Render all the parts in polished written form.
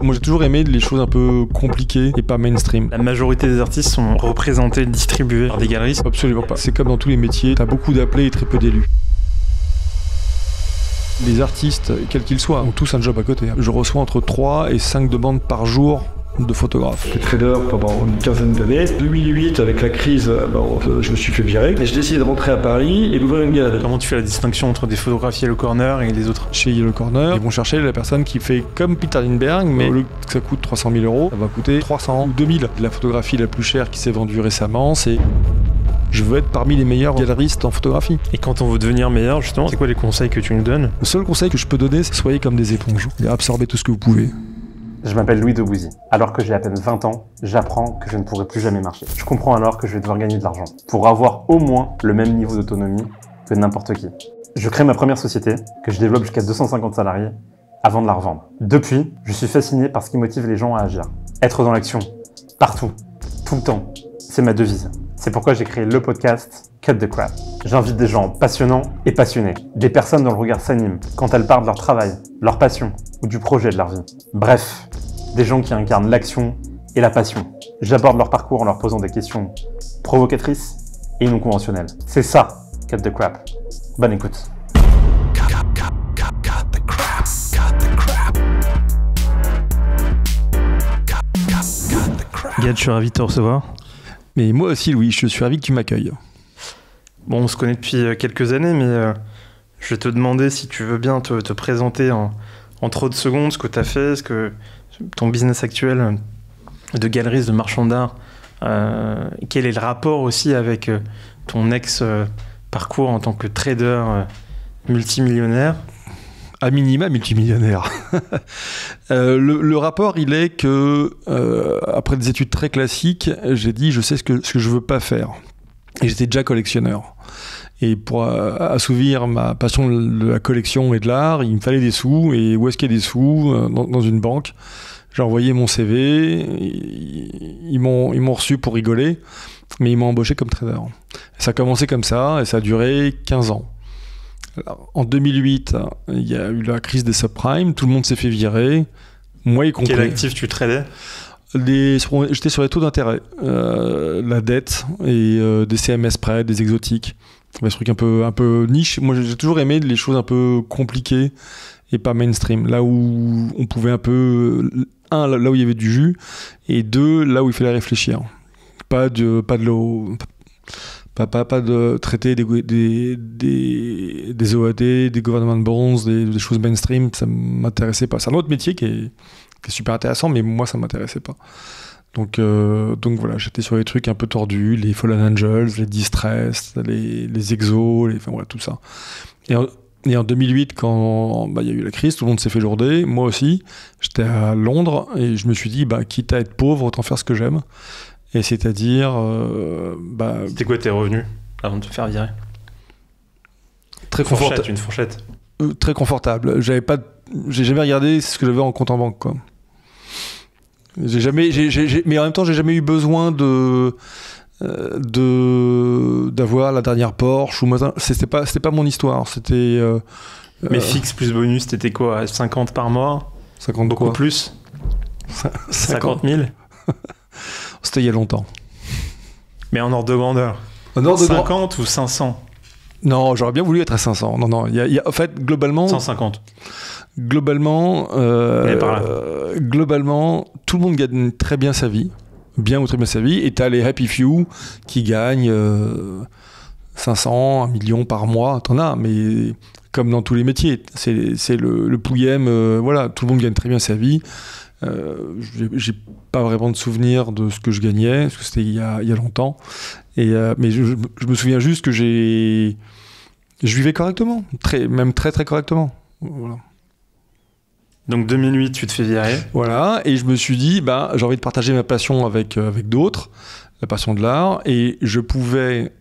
Moi j'ai toujours aimé les choses un peu compliquées et pas mainstream. La majorité des artistes sont représentés, distribués par des galeristes. Absolument pas. C'est comme dans tous les métiers, t'as beaucoup d'appelés et très peu d'élus. Les artistes, quels qu'ils soient, ont tous un job à côté. Je reçois entre 3 et 5 demandes par jour de photographes. J'étais trader pendant une quinzaine d'années. 2008, avec la crise, je me suis fait virer. Et je décide de rentrer à Paris et d'ouvrir une galerie. Comment tu fais la distinction entre des photographes Yellow Corner et les autres? Chez Yellow Corner, ils vont chercher la personne qui fait comme Peter Lindbergh, mais au lieu que ça coûte 300 000 €, ça va coûter 300 ou 2000. La photographie la plus chère qui s'est vendue récemment, c'est... Je veux être parmi les meilleurs galeristes en photographie. Et quand on veut devenir meilleur, justement, c'est quoi les conseils que tu nous donnes? Le seul conseil que je peux donner, c'est soyez comme des éponges et absorbez tout ce que vous pouvez. Je m'appelle Louis Debussy. Alors que j'ai à peine 20 ans, j'apprends que je ne pourrai plus jamais marcher. Je comprends alors que je vais devoir gagner de l'argent pour avoir au moins le même niveau d'autonomie que n'importe qui. Je crée ma première société, que je développe jusqu'à 250 salariés, avant de la revendre. Depuis, je suis fasciné par ce qui motive les gens à agir. Être dans l'action, partout, tout le temps, c'est ma devise. C'est pourquoi j'ai créé le podcast Cut the Crap. J'invite des gens passionnants et passionnés, des personnes dont le regard s'anime quand elles parlent de leur travail, leur passion ou du projet de leur vie. Bref, des gens qui incarnent l'action et la passion. J'aborde leur parcours en leur posant des questions provocatrices et non conventionnelles. C'est ça, Cut the Crap. Bonne écoute. Gad, je suis ravi de te recevoir. Mais moi aussi, Louis, je suis ravi que tu m'accueilles. Bon, on se connaît depuis quelques années, mais je vais te demander si tu veux bien te présenter en trop de secondes ce que tu as fait, ce que ton business actuel de galeriste, de marchand d'art, quel est le rapport aussi avec ton ex-parcours en tant que trader multimillionnaire. À minima multimillionnaire. Le rapport, il est que, après des études très classiques, j'ai dit je sais ce que je veux pas faire. Et j'étais déjà collectionneur. Et pour assouvir ma passion de la collection et de l'art, il me fallait des sous. Et où est-ce qu'il y a des sous? Dans une banque. J'ai envoyé mon CV. Ils m'ont reçu pour rigoler, mais ils m'ont embauché comme trader. Ça a commencé comme ça et ça a duré 15 ans. Alors, en 2008, il y a eu la crise des subprimes, tout le monde s'est fait virer, moi y compris. Quel actif tu tradais? J'étais sur les taux d'intérêt, la dette et des CMS spread, des exotiques. Des trucs un peu niche. Moi j'ai toujours aimé les choses un peu compliquées et pas mainstream. Là où on pouvait un peu... là où il y avait du jus, et 2, là où il fallait réfléchir. Pas de traiter des OAT, des government bonds, des choses mainstream, ça ne m'intéressait pas. C'est un autre métier qui est super intéressant, mais moi, ça ne m'intéressait pas. Donc voilà, j'étais sur les trucs un peu tordus, les Fallen Angels, les Distress, les Exos, enfin voilà, tout ça. Et en 2008, quand il y a eu la crise, tout le monde s'est fait lourder, moi aussi. J'étais à Londres et je me suis dit, quitte à être pauvre, autant faire ce que j'aime. Et c'est-à-dire... C'était quoi tes revenus avant de te faire virer? Très confortable. Une fourchette. Très confortable. J'ai jamais regardé ce que j'avais en compte en banque, quoi. Mais en même temps, j'ai jamais eu besoin d'avoir la dernière Porsche ou c'était pas mon histoire. C'était... Mais fixe plus bonus, c'était quoi? 50 par mois? 50 beaucoup quoi? Plus 50 000? C'était il y a longtemps. Mais en ordre de grandeur? 50 ou 500? Non, j'aurais bien voulu être à 500. Non, en fait, globalement... 150. Globalement, tout le monde gagne très bien sa vie. Bien ou très bien sa vie. Et t'as les happy few qui gagnent 500, 1 million par mois. T'en as, mais comme dans tous les métiers. C'est le pouillem. Voilà, tout le monde gagne très bien sa vie. J'ai pas vraiment de souvenir de ce que je gagnais, parce que c'était il y a longtemps. Mais je me souviens juste que je vivais correctement, même très très correctement. Voilà. Donc 2008, tu te fais virer. Voilà, et je me suis dit, j'ai envie de partager ma passion avec d'autres, la passion de l'art, et je pouvais...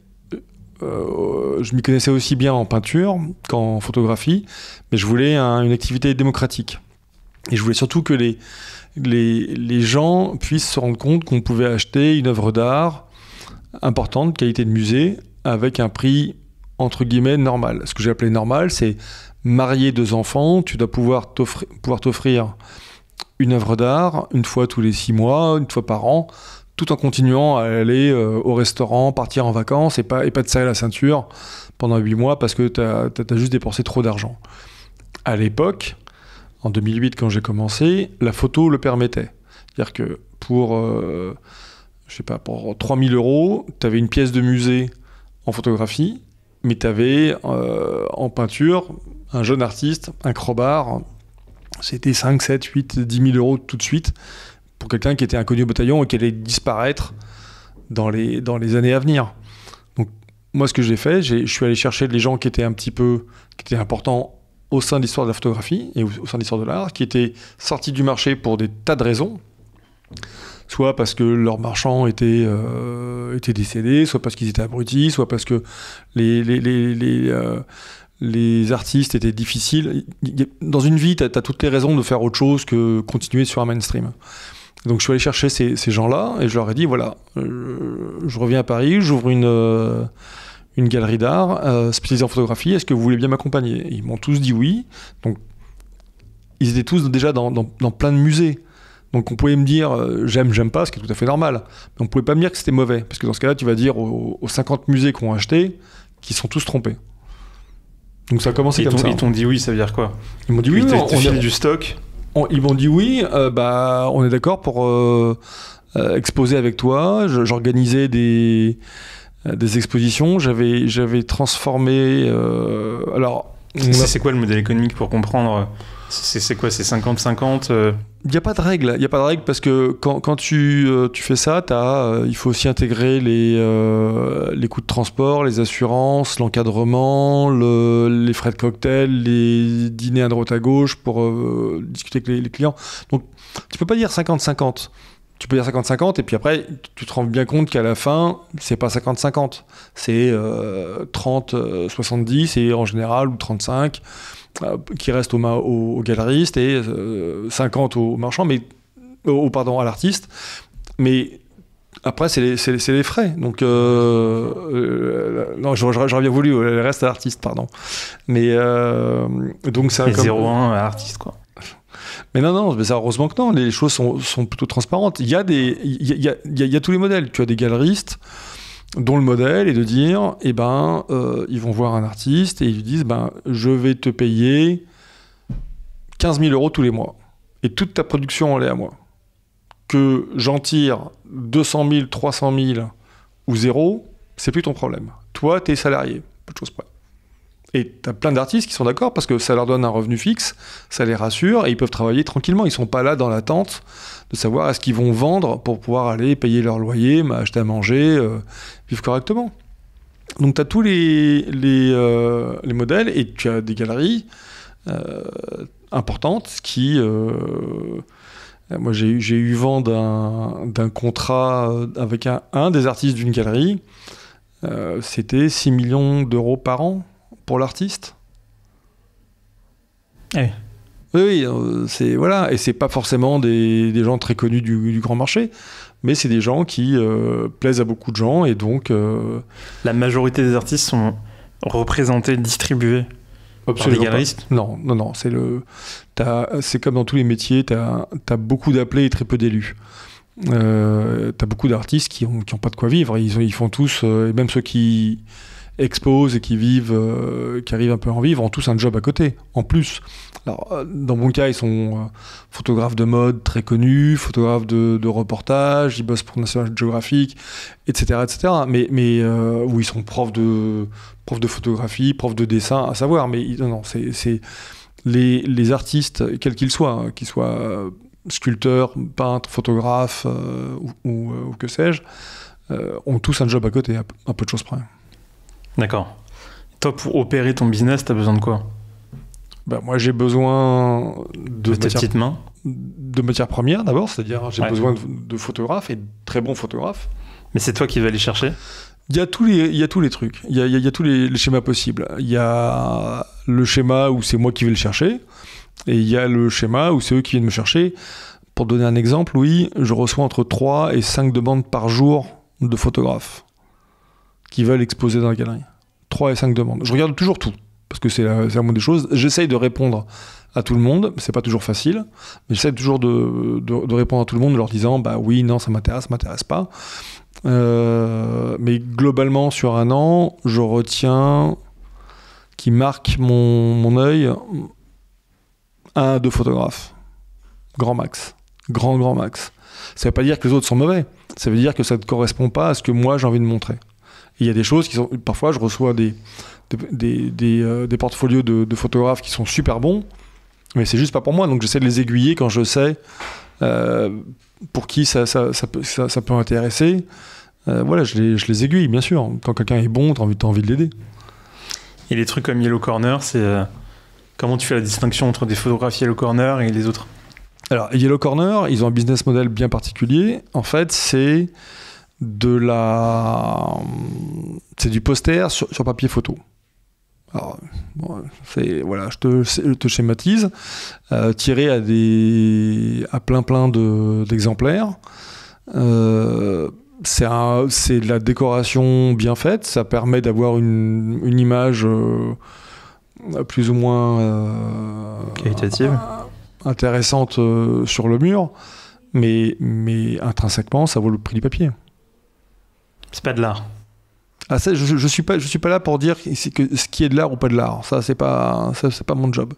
je m'y connaissais aussi bien en peinture qu'en photographie, mais je voulais une activité démocratique. Et je voulais surtout que les gens puissent se rendre compte qu'on pouvait acheter une œuvre d'art importante, qualité de musée, avec un prix entre guillemets normal. Ce que j'ai appelé normal, c'est marier 2 enfants, tu dois pouvoir t'offrir une œuvre d'art une fois tous les 6 mois, une fois par an, tout en continuant à aller au restaurant, partir en vacances et pas te serrer la ceinture pendant 8 mois parce que t'as juste dépensé trop d'argent. À l'époque, en 2008 quand j'ai commencé, la photo le permettait. C'est-à-dire que pour 3000 €, t'avais une pièce de musée en photographie, mais t'avais en peinture un jeune artiste, un crowbar, c'était 5, 7, 8, 10 000 € tout de suite pour quelqu'un qui était inconnu au bataillon et qui allait disparaître dans les années à venir. Donc moi ce que j'ai fait, je suis allé chercher les gens qui étaient importants au sein de l'histoire de la photographie et au sein de l'histoire de l'art, qui étaient sortis du marché pour des tas de raisons, soit parce que leurs marchands étaient décédés, soit parce qu'ils étaient abrutis, soit parce que les artistes étaient difficiles. Dans une vie, tu as toutes les raisons de faire autre chose que continuer sur un mainstream. Donc je suis allé chercher ces gens-là et je leur ai dit, voilà, je reviens à Paris, j'ouvre une galerie d'art spécialisée en photographie, est-ce que vous voulez bien m'accompagner ? Et ils m'ont tous dit oui. Donc ils étaient tous déjà dans plein de musées. Donc on pouvait me dire j'aime pas, ce qui est tout à fait normal. Mais on pouvait pas me dire que c'était mauvais. Parce que dans ce cas-là, tu vas dire aux 50 musées qui ont acheté qu'ils sont tous trompés. Donc ça a commencé comme ça. Ils t'ont dit oui, ça veut dire quoi ? Ils m'ont dit oui, on file du stock. Ils m'ont dit oui, on est d'accord pour exposer avec toi. J'organisais des expositions. J'avais transformé... C'est quoi le modèle économique pour comprendre ? C'est quoi ? C'est 50-50 Il n'y a pas de règle. Il n'y a pas de règle parce que quand tu fais ça, il faut aussi intégrer les coûts de transport, les assurances, l'encadrement, les frais de cocktail, les dîners à droite à gauche pour discuter avec les clients. Donc, tu peux pas dire 50-50. Tu peux dire 50-50 et puis après, tu te rends bien compte qu'à la fin, c'est pas 50-50. C'est 30-70 et en général, ou 35 qui restent aux galeristes et 50 aux marchands, à l'artiste. Mais après, c'est les frais. Donc, non, j'aurais bien voulu le reste à l'artiste, pardon. Mais donc c'est 0,1 à l'artiste, quoi. Mais non, mais ça, heureusement que non. Les choses sont plutôt transparentes. Il y a tous les modèles. Tu as des galeristes dont le modèle est de dire, ils vont voir un artiste et ils lui disent, je vais te payer 15 000 € tous les mois. Et toute ta production, elle est à moi. Que j'en tire 200 000, 300 000 ou 0, c'est plus ton problème. Toi, t'es salarié, peu de choses près. Et t'as plein d'artistes qui sont d'accord parce que ça leur donne un revenu fixe, ça les rassure et ils peuvent travailler tranquillement. Ils sont pas là dans l'attente de savoir est-ce qu'ils vont vendre pour pouvoir aller payer leur loyer, acheter à manger, vivre correctement. Donc t'as tous les modèles et tu as des galeries importantes qui... moi j'ai eu vent d'un contrat avec un des artistes d'une galerie. C'était 6 millions d'euros par an pour l'artiste. Oui, c'est voilà, et c'est pas forcément des gens très connus du grand marché, mais c'est des gens qui plaisent à beaucoup de gens et donc la majorité des artistes sont représentés, distribués par des galeristes. Non, c'est comme dans tous les métiers, t'as beaucoup d'appelés et très peu d'élus. T'as beaucoup d'artistes qui ont pas de quoi vivre. Ils font tous, et même ceux qui exposent et qui vivent, qui arrivent un peu à en vivre, ont tous un job à côté, en plus. Alors, dans mon cas, ils sont photographes de mode très connus, photographes de reportage, ils bossent pour National Geographic, etc., etc. Mais où ils sont profs de photographie, profs de dessin, à savoir. Mais non, c'est les artistes, quels qu'ils soient, qu'ils soient sculpteurs, peintres, photographes ou que sais-je, ont tous un job à côté, un peu de choses près. D'accord. Toi, pour opérer ton business, t'as besoin de quoi ? Moi, j'ai besoin de tes petites mains. De matières premières d'abord, c'est-à-dire j'ai besoin de photographes et de très bons photographes. Mais c'est toi qui vas les chercher ? Il y a tous les trucs, il y a tous les schémas possibles. Il y a le schéma où c'est moi qui vais le chercher et il y a le schéma où c'est eux qui viennent me chercher. Pour donner un exemple, oui, je reçois entre 3 et 5 demandes par jour de photographes qui veulent exposer dans la galerie. 3 et 5 demandes. Je regarde toujours tout. parce que c'est la moindre des choses. J'essaye de répondre à tout le monde, c'est pas toujours facile, mais j'essaie toujours de répondre à tout le monde en leur disant bah oui, non, ça m'intéresse pas. Mais globalement, sur un an, je retiens qui marque mon œil 1 à 2 photographes. Grand max. Grand max. Ça veut pas dire que les autres sont mauvais, ça veut dire que ça ne correspond pas à ce que moi j'ai envie de montrer. Il y a des choses qui sont... Parfois, je reçois des portfolios de photographes qui sont super bons, mais c'est juste pas pour moi, donc j'essaie de les aiguiller quand je sais pour qui ça peut intéresser. Voilà, je les aiguille, bien sûr. Quand quelqu'un est bon, t'as envie de l'aider. Et les trucs comme Yellow Corner, c'est... comment tu fais la distinction entre des photographes Yellow Corner et les autres ? Alors, Yellow Corner, ils ont un business model bien particulier. En fait, c'est du poster sur papier photo. Alors, bon, voilà, je te schématise, tiré à plein d'exemplaires. C'est de la décoration bien faite, ça permet d'avoir une image plus ou moins qualitative, intéressante sur le mur, mais intrinsèquement, ça vaut le prix du papier. C'est pas de l'art. Ah, ça, je suis pas là pour dire ce qui est de l'art ou pas de l'art. Ça, c'est pas mon job.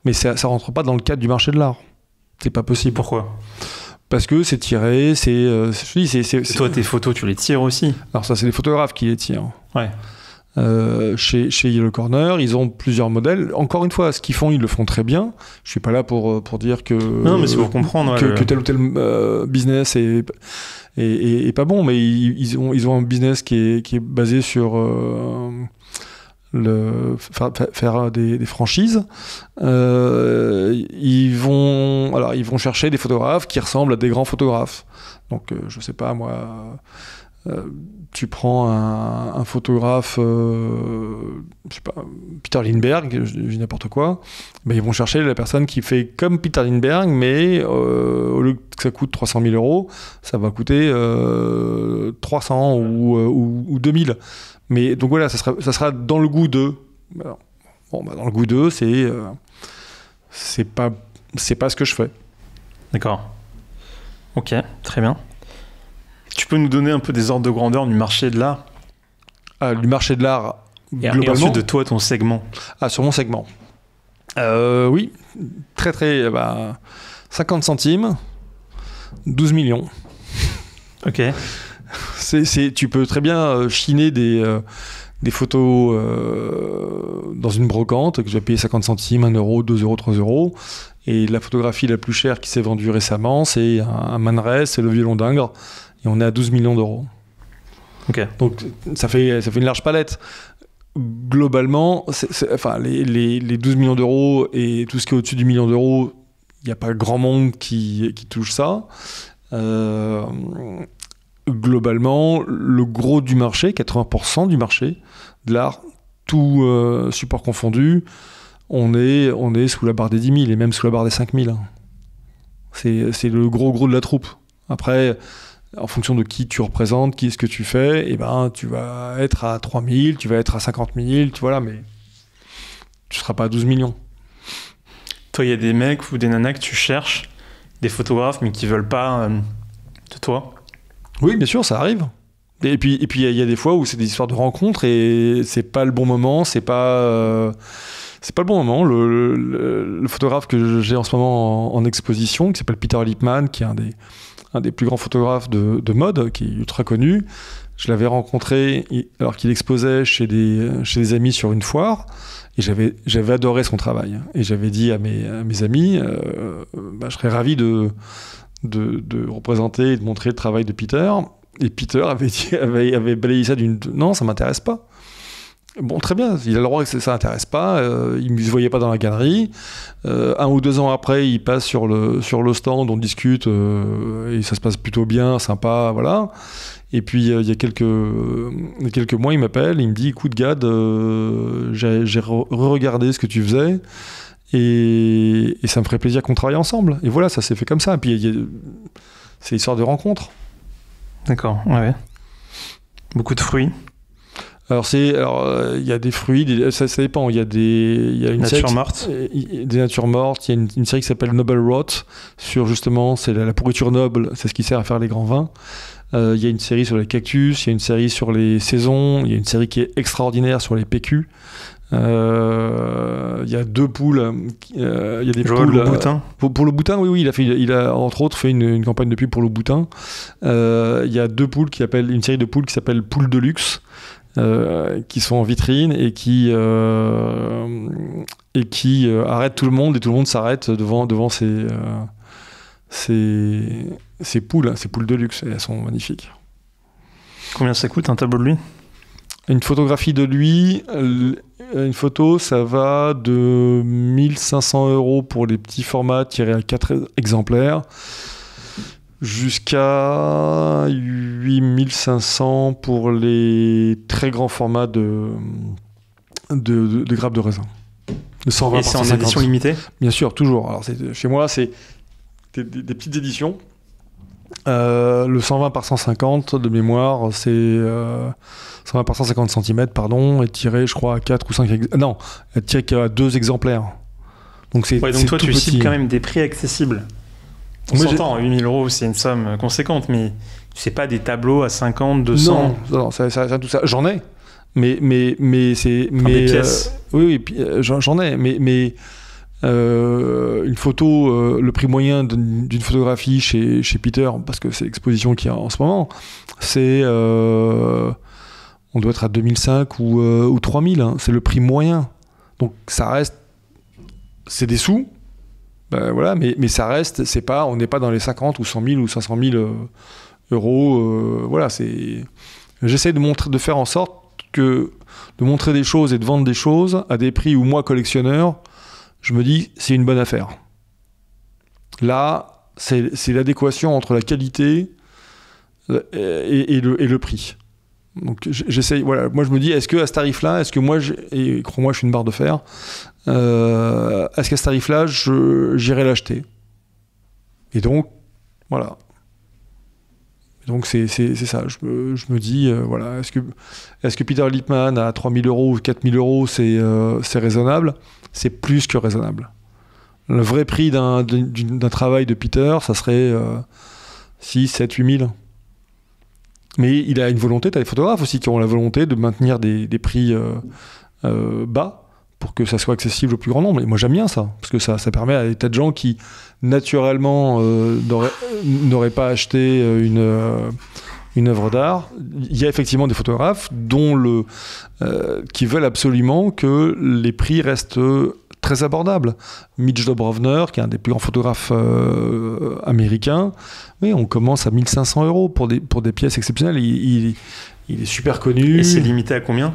Mais ça rentre pas dans le cadre du marché de l'art. C'est pas possible. Pourquoi ? Parce que c'est tiré, Toi, tes photos, tu les tires aussi. Alors ça, c'est les photographes qui les tirent. Ouais. Chez Yellow Corner, ils ont plusieurs modèles. Encore une fois, ce qu'ils font, ils le font très bien. Je suis pas là pour dire que... Non, mais c'est pour comprendre. Que tel ou tel business est pas bon, mais ils ont un business qui est basé sur faire des franchises. Ils vont chercher des photographes qui ressemblent à des grands photographes. Donc, je sais pas, moi... tu prends un photographe, je sais pas, Peter Lindbergh, je dis n'importe quoi, ben ils vont chercher la personne qui fait comme Peter Lindbergh, mais au lieu que ça coûte 300 000 €, ça va coûter 300 ou 2000. Mais donc voilà, ça sera dans le goût d'eux. Alors, dans le goût d'eux, c'est pas ce que je fais. D'accord. Ok, très bien. Tu peux nous donner un peu des ordres de grandeur du marché de l'art ? Du marché de l'art, globalement. Et ensuite de toi, ton segment. Sur mon segment. Oui, très 50 centimes, 12 millions. Ok. Tu peux très bien chiner des photos dans une brocante que tu vas payer 50 centimes, 1 €, 2 €, 3 €. Et la photographie la plus chère qui s'est vendue récemment, c'est un Man Ray, c'est le violon d'Ingres. Et on est à 12 millions €. Okay. Donc ça fait une large palette. Globalement, les 12 millions € et tout ce qui est au-dessus du million d'euros, il n'y a pas grand monde qui touche ça. Globalement, le gros du marché, 80% du marché de l'art, tout support confondu, on est sous la barre des 10 000 et même sous la barre des 5 000. C'est le gros de la troupe. Après, en fonction de qui tu représentes, qui est-ce que tu fais, et ben, tu vas être à 3 000, tu vas être à 50 000, voilà, mais tu ne seras pas à 12 millions. Toi, il y a des mecs ou des nanas que tu cherches, des photographes, mais qui ne veulent pas de toi ? Oui, bien sûr, ça arrive. Et puis il y a des fois où c'est des histoires de rencontres et c'est pas le bon moment, c'est pas le bon moment. Le photographe que j'ai en ce moment en exposition, qui s'appelle Peter Lipman, qui est un des plus grands photographes de mode, qui est ultra connu. Je l'avais rencontré alors qu'il exposait chez des amis sur une foire, et j'avais adoré son travail. Et j'avais dit à mes amis, je serais ravi de représenter et de montrer le travail de Peter. Et Peter avait balayé ça non, ça m'intéresse pas. Bon, très bien, il a le droit que ça n'intéresse pas, il ne se voyait pas dans la galerie. 1 ou 2 ans après, il passe sur le stand, on discute, et ça se passe plutôt bien, sympa, voilà. Et puis, il y a quelques mois, il m'appelle, il me dit, écoute Gad, j'ai re-regardé ce que tu faisais, et ça me ferait plaisir qu'on travaille ensemble. Et voilà, ça s'est fait comme ça. Et puis, c'est l'histoire de rencontre. D'accord, ouais. Beaucoup de fruits. Alors il y a des fruits, ça dépend. Il y a une Nature série, morte. des natures mortes. Il y a une série qui s'appelle Noble Rot sur justement c'est la pourriture noble, c'est ce qui sert à faire les grands vins. Il y a une série sur les cactus, il y a une série sur les saisons, il y a une série qui est extraordinaire sur les PQ. Il y a 2 poules. Il y a des poules. Le Boutin. Pour le Boutin, oui, il a entre autres fait une campagne de pub pour le Boutin. Il y a 2 poules une série de poules qui s'appelle Poules de luxe. Qui sont en vitrine et qui arrêtent tout le monde et tout le monde s'arrête devant ces poules de luxe et elles sont magnifiques. Combien ça coûte un tableau de lui? Une photographie de lui, une photo, ça va de 1 500 € pour les petits formats tirés à 4 exemplaires jusqu'à 8 500 pour les très grands formats de grappes de raisin. De 120 et c'est par en 150. édition limitée? Bien sûr, toujours. Alors chez moi, c'est des petites éditions. Le 120 par 150 de mémoire, c'est 120 par 150 cm, pardon, est tiré, je crois, à 4 ou 5 non, est tiré qu'à 2 exemplaires. Donc donc toi, tu cibles quand même des prix accessibles. On s'entend, 8 000 € c'est une somme conséquente, mais c'est pas des tableaux à 50, 200. Non, ça, tout ça. J'en ai, mais c'est. Enfin, des pièces. Oui, j'en ai, mais une photo, le prix moyen d'une photographie chez Peter, parce que c'est l'exposition qu'il y a en ce moment, c'est. On doit être à 2005 ou 3000, hein, c'est le prix moyen. Donc ça reste. C'est des sous. Ben voilà, mais ça reste, on n'est pas dans les 50 ou 100 000 ou 500 000 euros. Voilà, j'essaie de faire en sorte de montrer des choses et de vendre des choses à des prix où moi, collectionneur, je me dis c'est une bonne affaire. Là, c'est l'adéquation entre la qualité et le prix. Donc j'essaye, voilà, moi je me dis, est-ce que à ce tarif-là, est-ce que moi, et crois-moi, je suis une barre de fer, est-ce qu'à ce tarif-là, j'irai l'acheter? Et donc, voilà. Et donc c'est ça, je me dis, voilà, est-ce que Peter Lipman à 3 000 € ou 4 000 €, c'est raisonnable? C'est plus que raisonnable. Le vrai prix d'un travail de Peter, ça serait 6, 7, 8 000. Mais il a une volonté, tu as des photographes aussi qui ont la volonté de maintenir des prix bas pour que ça soit accessible au plus grand nombre. Et moi j'aime bien ça, parce que ça permet à des tas de gens qui naturellement n'auraient pas acheté une œuvre d'art. Il y a effectivement des photographes qui veulent absolument que les prix restent très abordables. Mitch Dobrovner, qui est un des plus grands photographes américains, oui, on commence à 1 500 € pour des pièces exceptionnelles. Il est super connu. Et c'est limité à combien?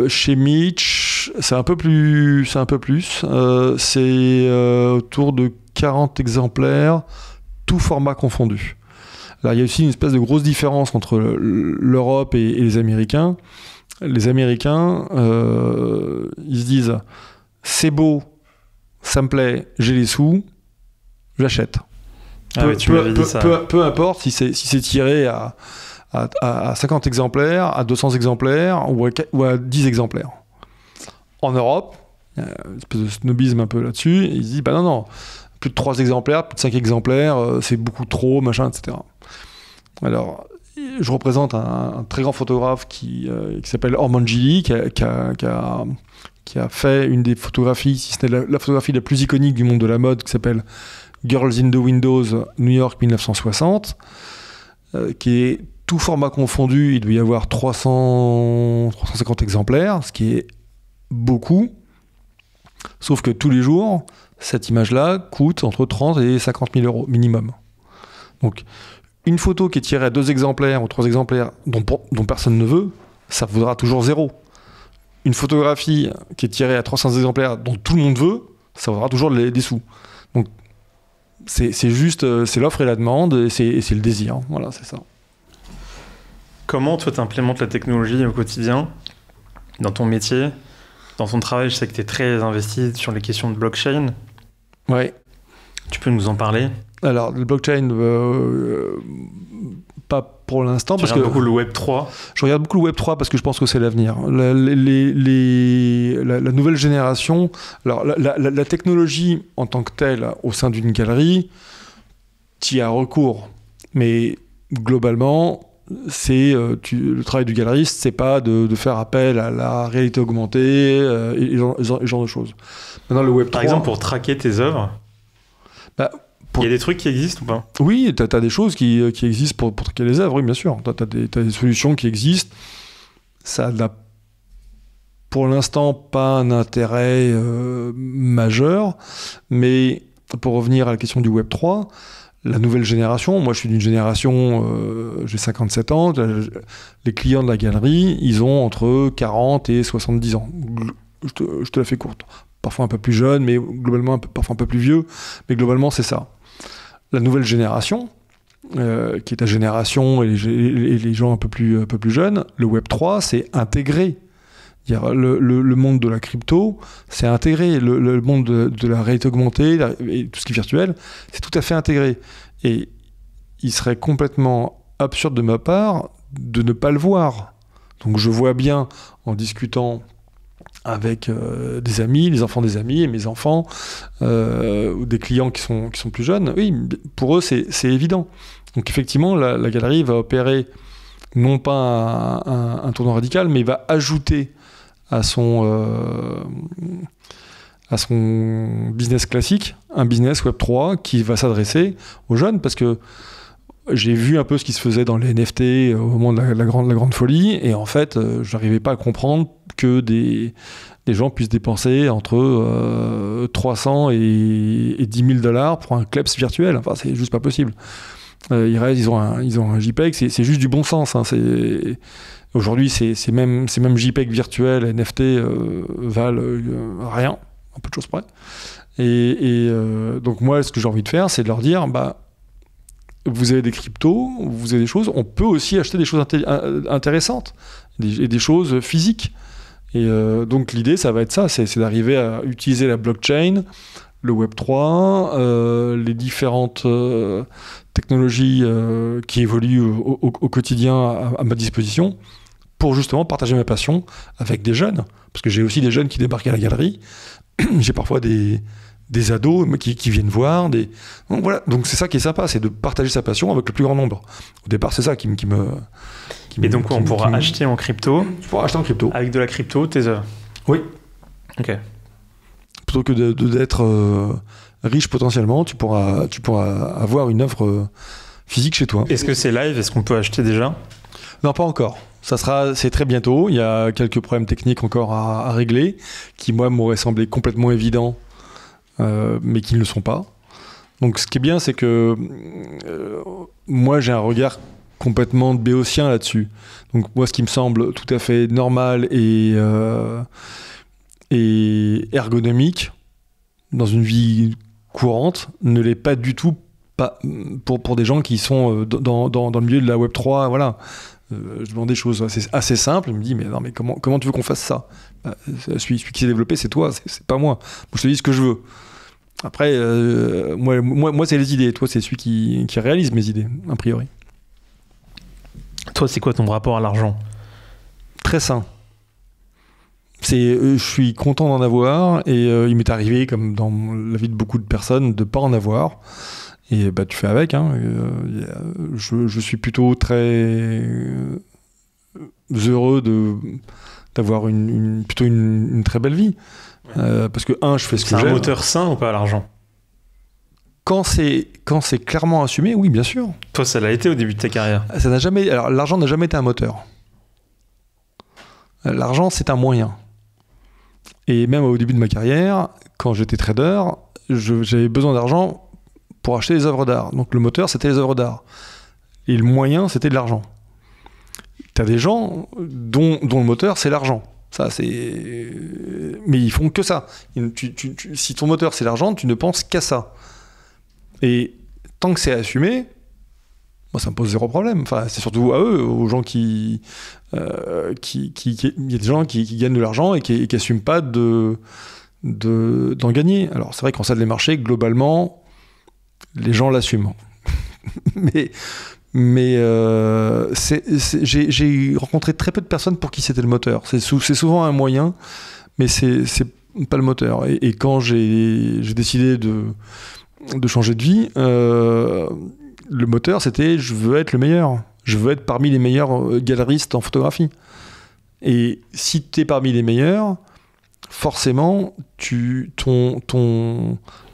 Chez Mitch, c'est un peu plus. C'est autour de 40 exemplaires, tout format confondu. Alors, il y a aussi une espèce de grosse différence entre l'Europe et les Américains. Les Américains, ils se disent c'est beau, ça me plaît, j'ai les sous, j'achète. Peu importe si c'est tiré à 50 exemplaires, à 200 exemplaires ou à 10 exemplaires. En Europe, il y a une espèce de snobisme un peu là-dessus, et ils se disent bah non, plus de 3 exemplaires, plus de 5 exemplaires, c'est beaucoup trop, machin, etc. Alors, je représente un très grand photographe qui s'appelle Ormond Gilly, qui a fait une des photographies, si ce n'est la photographie la plus iconique du monde de la mode, qui s'appelle Girls in the Windows, New York 1960, qui est tout format confondu, il doit y avoir 350 exemplaires, ce qui est beaucoup. Sauf que tous les jours, cette image-là coûte entre 30 et 50 000 € minimum. Donc, une photo qui est tirée à 2 exemplaires ou 3 exemplaires dont personne ne veut, ça vaudra toujours 0. Une photographie qui est tirée à 300 exemplaires dont tout le monde veut, ça vaudra toujours des sous. Donc, c'est juste, c'est l'offre et la demande, et c'est le désir. Voilà, c'est ça. Comment toi t'implémentes la technologie au quotidien, dans ton métier, dans ton travail? Je sais que tu es très investi sur les questions de blockchain. Ouais. Tu peux nous en parler? Alors, le blockchain, pas pour l'instant. Tu regardes beaucoup le Web3? Je regarde beaucoup le Web3 parce que je pense que c'est l'avenir. La nouvelle génération, alors la technologie en tant que telle au sein d'une galerie, tu y as recours. Mais globalement, le travail du galeriste, c'est pas de faire appel à la réalité augmentée et ce genre de choses. Maintenant, le Web3, par exemple, pour traquer tes œuvres, il y a des trucs qui existent ou pas? Oui, tu as des choses qui existent pour traquer les œuvres, oui, bien sûr. Tu as des solutions qui existent. Ça n'a pour l'instant pas un intérêt majeur, mais pour revenir à la question du Web3, la nouvelle génération, moi je suis d'une génération, j'ai 57 ans, les clients de la galerie, ils ont entre 40 et 70 ans. Je te la fais courte. Parfois un peu plus jeune, mais globalement parfois un peu plus vieux, mais globalement c'est ça. La nouvelle génération, qui est ta génération et les gens un peu plus jeunes, le Web3, c'est intégré. Le monde de la crypto, c'est intégré. Le monde de la réalité augmentée et tout ce qui est virtuel, c'est tout à fait intégré. Et il serait complètement absurde de ma part de ne pas le voir. Donc je vois bien, en discutant avec des amis, les enfants des amis et mes enfants, ou des clients qui sont plus jeunes, oui, pour eux c'est évident. Donc effectivement, la galerie va opérer non pas un tournant radical, mais va ajouter à son business classique, un business Web3 qui va s'adresser aux jeunes, parce que j'ai vu un peu ce qui se faisait dans les NFT au moment de la grande folie, et en fait, j'arrivais pas à comprendre que des gens puissent dépenser entre 300 et 10 000 $ pour un kleps virtuel. Enfin, c'est juste pas possible. Ils ont un JPEG, c'est juste du bon sens. Hein. Aujourd'hui, ces mêmes JPEG virtuels, NFT, valent rien, un peu de choses près. Et donc moi, ce que j'ai envie de faire, c'est de leur dire, vous avez des cryptos, vous avez des choses, on peut aussi acheter des choses intéressantes, et des choses physiques. Et donc l'idée, ça va être ça, c'est d'arriver à utiliser la blockchain, le Web3, les différentes technologies qui évoluent au quotidien à ma disposition, pour justement partager ma passion avec des jeunes. Parce que j'ai aussi des jeunes qui débarquent à la galerie. J'ai parfois des ados qui viennent voir. Donc voilà, donc c'est ça qui est sympa, c'est de partager sa passion avec le plus grand nombre. Au départ, c'est ça qui me... Et donc on pourra acheter en crypto? Tu pourras acheter en crypto. Avec de la crypto, tes œuvres? Oui. Ok. Plutôt que d'être riche potentiellement, tu pourras avoir une œuvre physique chez toi. Est-ce que c'est live? Est-ce qu'on peut acheter déjà? Non, pas encore. C'est très bientôt. Il y a quelques problèmes techniques encore à régler, qui moi m'auraient semblé complètement évidents, mais qui ne le sont pas. Donc ce qui est bien, c'est que moi j'ai un regard complètement béotien là-dessus. Donc moi, ce qui me semble tout à fait normal et ergonomique dans une vie courante ne l'est pas du tout pour des gens qui sont dans le milieu de la Web3. Voilà. Je demande des choses assez simples. Il me dit, mais comment tu veux qu'on fasse ça? Celui qui s'est développé, c'est toi, c'est pas moi. Moi, je te dis ce que je veux. Après, moi c'est les idées. Toi, c'est celui qui réalise mes idées, a priori. Toi, c'est quoi ton rapport à l'argent? Très sain. Je suis content d'en avoir, et il m'est arrivé, comme dans la vie de beaucoup de personnes, de pas en avoir. Et tu fais avec. Hein. Je suis plutôt très heureux d'avoir plutôt une très belle vie. Parce que, je fais ce que j'aime. C'est un moteur sain ou pas, l'argent? Quand c'est clairement assumé, oui, bien sûr. Toi, ça l'a été au début de ta carrière? Alors, l'argent n'a jamais été un moteur. L'argent, c'est un moyen. Et même au début de ma carrière, quand j'étais trader, j'avais besoin d'argent pour acheter des œuvres d'art. Donc le moteur, c'était les œuvres d'art. Et le moyen, c'était de l'argent. T'as des gens dont le moteur, c'est l'argent. Ça, mais ils font que ça. Si ton moteur, c'est l'argent, tu ne penses qu'à ça. Et tant que c'est assumé, moi, ça me pose zéro problème. Enfin, c'est surtout à eux, aux gens il y a des gens qui gagnent de l'argent et qui n'assument pas d'en gagner. Alors, c'est vrai qu'en salle des marchés, globalement, Les gens l'assument. mais j'ai rencontré très peu de personnes pour qui c'était le moteur. C'est souvent un moyen, mais c'est pas le moteur. Et quand j'ai décidé de changer de vie, le moteur, c'était je veux être le meilleur. Je veux être parmi les meilleurs galeristes en photographie. Et si tu es parmi les meilleurs, forcément,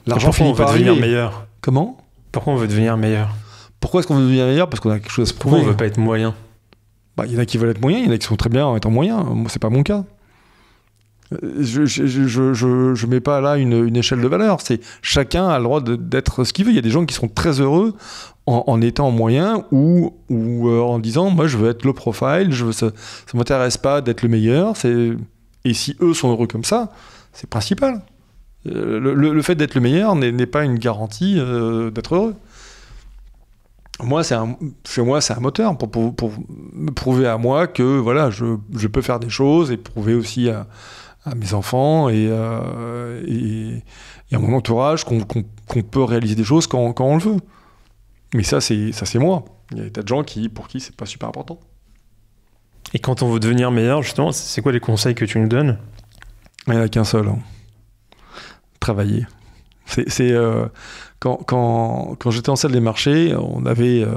l'argent finit par arriver. Devenir meilleur. Comment ? Pourquoi on veut devenir meilleur ? Pourquoi est-ce qu'on veut devenir meilleur ? Parce qu'on a quelque chose à se prouver. Pourquoi on veut pas être moyen ? Il y en a qui veulent être moyens, il y en a qui sont très bien en étant moyens. Moi, c'est pas mon cas. Je mets pas là une échelle de valeur. C'est chacun a le droit d'être ce qu'il veut. Il y a des gens qui sont très heureux en étant moyen ou en disant moi je veux être low profile, ça m'intéresse pas d'être le meilleur. Et si eux sont heureux comme ça, c'est principal. Le fait d'être le meilleur n'est pas une garantie d'être heureux. Moi, c'est un moteur pour me prouver à moi que voilà, je peux faire des choses et prouver aussi à mes enfants et à mon entourage qu'on peut réaliser des choses quand on le veut. Mais ça, c'est moi. Il y a des tas de gens pour qui c'est pas super important. Et quand on veut devenir meilleur, justement, c'est quoi les conseils que tu nous donnes ? Il n'y en a qu'un seul. Travailler. Quand j'étais en salle des marchés, on avait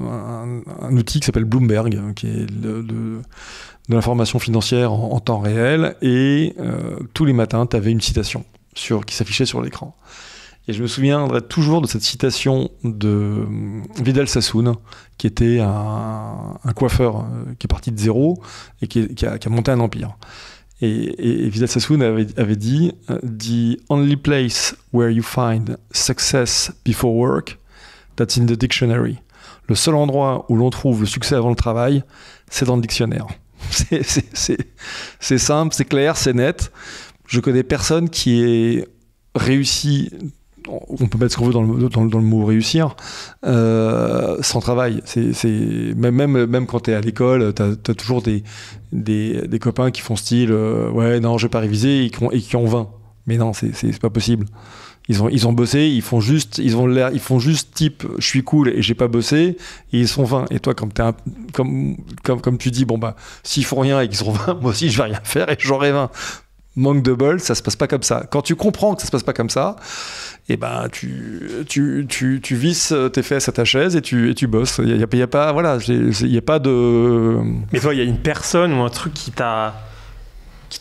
un outil qui s'appelle Bloomberg, qui est de l'information financière en temps réel, et tous les matins, tu avais une citation qui s'affichait sur l'écran. Et je me souviendrai toujours de cette citation de Vidal Sassoon, qui était un coiffeur qui est parti de zéro et qui a monté un empire. Et Vidal Sassoon avait dit « The only place where you find success before work, that's in the dictionary. » Le seul endroit où l'on trouve le succès avant le travail, c'est dans le dictionnaire. C'est simple, c'est clair, c'est net. Je connais personne qui ait réussi... On peut mettre ce qu'on veut dans le mot réussir, sans travail. Même quand tu es à l'école, tu as toujours des copains qui font style ouais, non, je vais pas réviser et qui ont 20. Mais non, c'est pas possible. Ils ont bossé, ils font juste type je suis cool et j'ai pas bossé et ils sont 20. Et toi, comme tu dis, bon bah, s'ils font rien et qu'ils sont 20, moi aussi je vais rien faire et j'aurai 20. Manque de bol, ça se passe pas comme ça. Quand tu comprends que ça se passe pas comme ça, et ben tu visses tes fesses à ta chaise et tu bosses. Il y a pas, voilà, il y a pas de. Mais toi, il y a une personne ou un truc qui t'a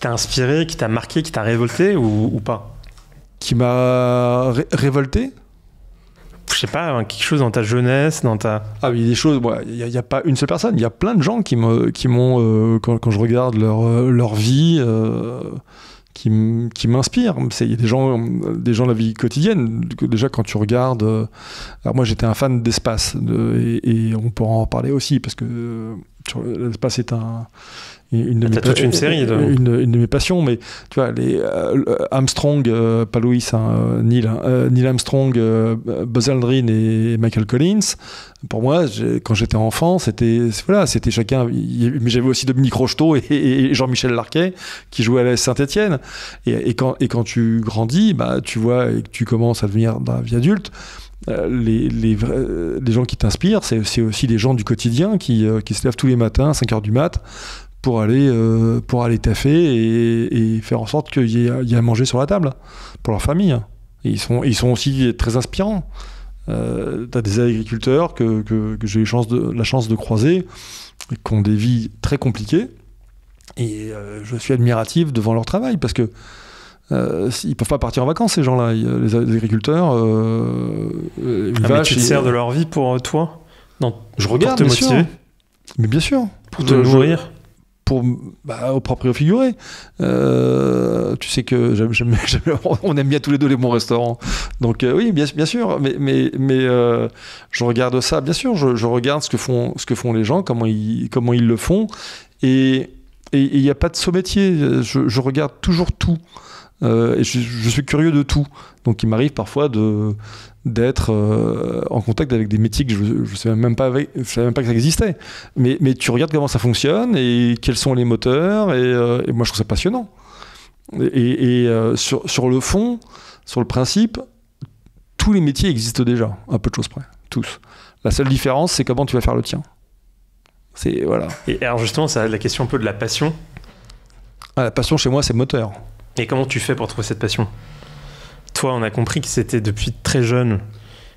inspiré, qui t'a marqué, qui t'a révolté ou pas ? Qui m'a révolté ? Je sais pas, quelque chose dans ta jeunesse, dans ta... Ah oui, des choses, il y a pas une seule personne, il y a plein de gens qui m'ont quand je regarde leur vie, qui m'inspirent. Il y a des gens de la vie quotidienne. Déjà, quand tu regardes... alors moi, j'étais un fan d'espace, et on pourra en parler aussi, parce que l'espace est une de mes passions, mais tu vois, les Armstrong, pas Louis, Neil Armstrong, Buzz Aldrin et Michael Collins, pour moi, quand j'étais enfant, c'était chacun. Mais j'avais aussi Dominique Rocheteau et Jean-Michel Larquet qui jouaient à la Saint-Étienne. Et quand tu grandis, bah, tu vois, et que tu commences à devenir dans la vie adulte, les gens qui t'inspirent, c'est aussi des gens du quotidien qui se lèvent tous les matins à 5h du mat pour aller taffer et faire en sorte qu'il y ait à manger sur la table pour leur famille. Et ils sont aussi très inspirants. T'as des agriculteurs que j'ai eu la chance de croiser, qui ont des vies très compliquées, et je suis admiratif devant leur travail, parce que ils peuvent pas partir en vacances, ces gens-là, les agriculteurs. Mais tu te sers de leur vie pour toi, je regarde, pour te motiver. Sûr. Mais bien sûr. Pour te nourrir. Au propre et au figuré. Tu sais que on aime bien tous les deux les bons restaurants. Donc oui, bien sûr. Mais je regarde ça, bien sûr. Je regarde ce que font les gens, comment ils le font. Et il n'y a pas de saut-métier. Je regarde toujours tout. Et je suis curieux de tout. Donc il m'arrive parfois d'être en contact avec des métiers que je ne savais même pas que ça existait. Mais tu regardes comment ça fonctionne et quels sont les moteurs, et moi je trouve ça passionnant. Et sur le fond, sur le principe, tous les métiers existent déjà, à peu de choses près, tous. La seule différence, c'est comment tu vas faire le tien. Voilà. Et alors justement, ça, la question un peu de la passion. La passion chez moi, c'est moteur. Et comment tu fais pour trouver cette passion ? Toi, on a compris que c'était depuis très jeune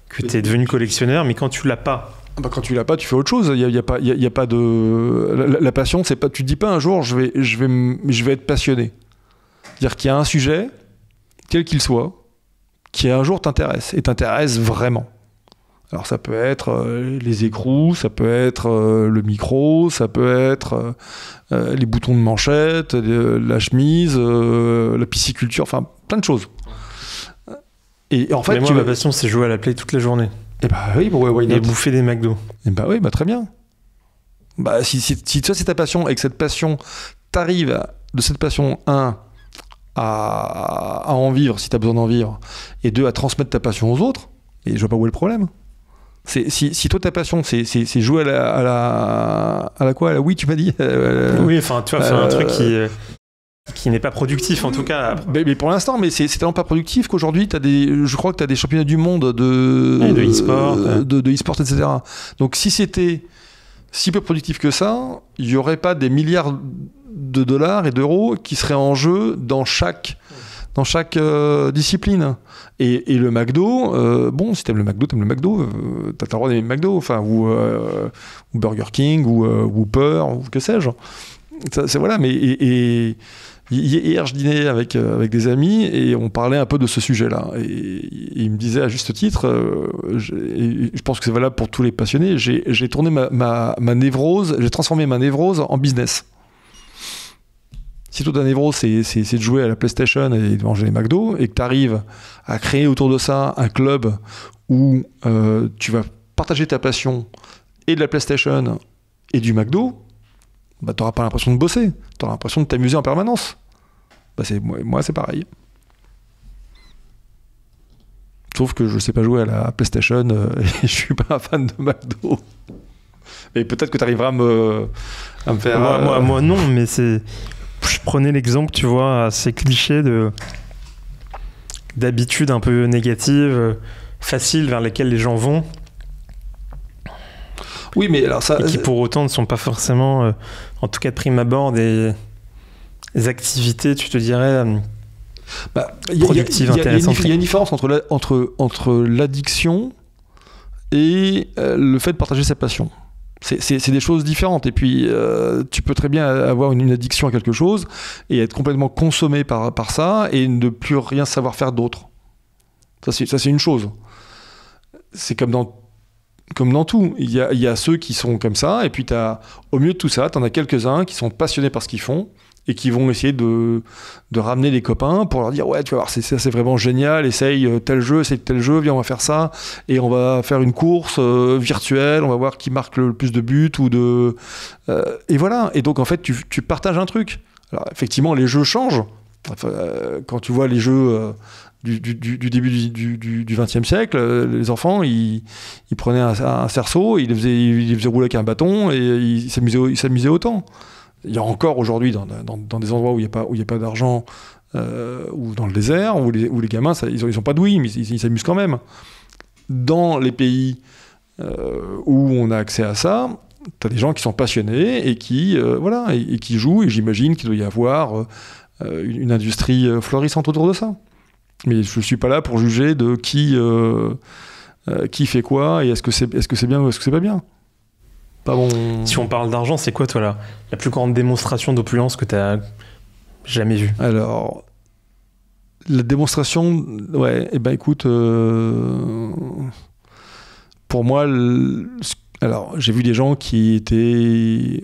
que tu es devenu collectionneur, mais quand tu l'as pas... Quand tu l'as pas, tu fais autre chose. Il y a pas de... La passion, c'est pas... Tu te dis pas un jour, je vais être passionné. C'est-à-dire qu'il y a un sujet, quel qu'il soit, qui un jour t'intéresse, et t'intéresse vraiment. Alors ça peut être les écrous, ça peut être le micro, ça peut être les boutons de manchette, la chemise, la pisciculture, enfin plein de choses. Et en fait, mais moi, ma passion, c'est jouer à la Play toute la journée. Et bah oui, et bouffer des McDo. Et bah oui, très bien. Bah si toi c'est ta passion et que cette passion t'arrive de cette passion à en vivre si t'as besoin d'en vivre, et 2 à transmettre ta passion aux autres, et je vois pas où est le problème. Si toi ta passion c'est jouer à la quoi, à la Wii, tu m'as dit oui, enfin tu vois, faire un truc qui n'est pas productif en tout cas. Mais pour l'instant, mais c'est tellement pas productif qu'aujourd'hui je crois que tu as des championnats du monde de e-sport, de e-sport, etc. Donc si c'était si peu productif que ça, il y aurait pas des milliards de dollars et d'euros qui seraient en jeu dans chaque discipline. Et le McDo, bon, si t'aimes le McDo, t'as le droit d'aimer le McDo, enfin, ou Burger King, ou Whopper, ou que sais-je. C'est voilà, mais hier, je dînais avec des amis et on parlait un peu de ce sujet-là. Et ils me disaient à juste titre, je pense que c'est valable pour tous les passionnés, j'ai tourné ma névrose, j'ai transformé ma névrose en business. Si toi ta névrose c'est de jouer à la PlayStation et de manger les McDo, et que tu arrives à créer autour de ça un club où tu vas partager ta passion et de la PlayStation et du McDo, bah t'auras pas l'impression de bosser, t'auras l'impression de t'amuser en permanence. Bah moi c'est pareil. Sauf que je sais pas jouer à la PlayStation et je suis pas un fan de McDo. Et peut-être que tu arriveras à me faire... Moi non, mais c'est... Je prenais l'exemple, tu vois, assez cliché d'habitudes un peu négatives, faciles, vers lesquelles les gens vont. Oui, mais alors ça... Et qui pour autant ne sont pas forcément, en tout cas de prime abord, des activités, tu te dirais, productives, intéressantes. Il y a une différence entre l'addiction et le fait de partager sa passion. C'est des choses différentes. Et puis, tu peux très bien avoir une addiction à quelque chose et être complètement consommé par ça et ne plus rien savoir faire d'autre. Ça, c'est une chose. C'est comme dans tout. Il y a ceux qui sont comme ça, et puis au milieu de tout ça, tu en as quelques-uns qui sont passionnés par ce qu'ils font et qui vont essayer de ramener les copains pour leur dire ouais, tu vas voir, c'est vraiment génial, essaye tel jeu, viens, on va faire ça, et on va faire une course virtuelle, on va voir qui marque le plus de buts, et voilà. Et donc en fait, tu partages un truc. Alors effectivement, les jeux changent. Enfin, quand tu vois les jeux du début du XXe siècle, les enfants, ils prenaient un cerceau, ils les faisaient rouler avec un bâton, et ils s'amusaient autant. Il y a encore aujourd'hui dans des endroits où il n'y a pas d'argent, ou dans le désert, où les gamins, ils n'ont pas d'ouïe, mais ils s'amusent quand même. Dans les pays où on a accès à ça, tu as des gens qui sont passionnés et qui jouent, et j'imagine qu'il doit y avoir une industrie florissante autour de ça. Mais je ne suis pas là pour juger de qui fait quoi, et est-ce que c'est bien ou est-ce que c'est pas bien. Bon... Si on parle d'argent, c'est quoi, toi, la plus grande démonstration d'opulence que tu as jamais vue ? Alors, la démonstration, ouais, eh ben écoute, pour moi, alors j'ai vu des gens qui étaient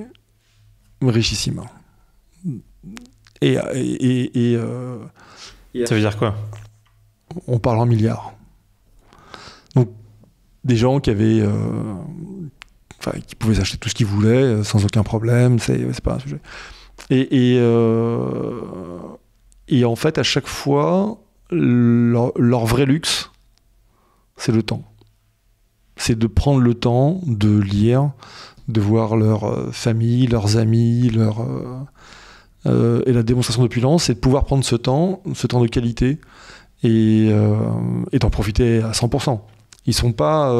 richissimes. Et ça veut dire quoi ? On parle en milliards. Donc, des gens qui avaient... qui pouvaient s'acheter tout ce qu'ils voulaient sans aucun problème, c'est pas un sujet. Et en fait, à chaque fois, leur vrai luxe, c'est le temps. C'est de prendre le temps de lire, de voir leur famille, leurs amis, et la démonstration d'opulence, c'est de pouvoir prendre ce temps de qualité, et d'en profiter à 100%. Ils sont pas...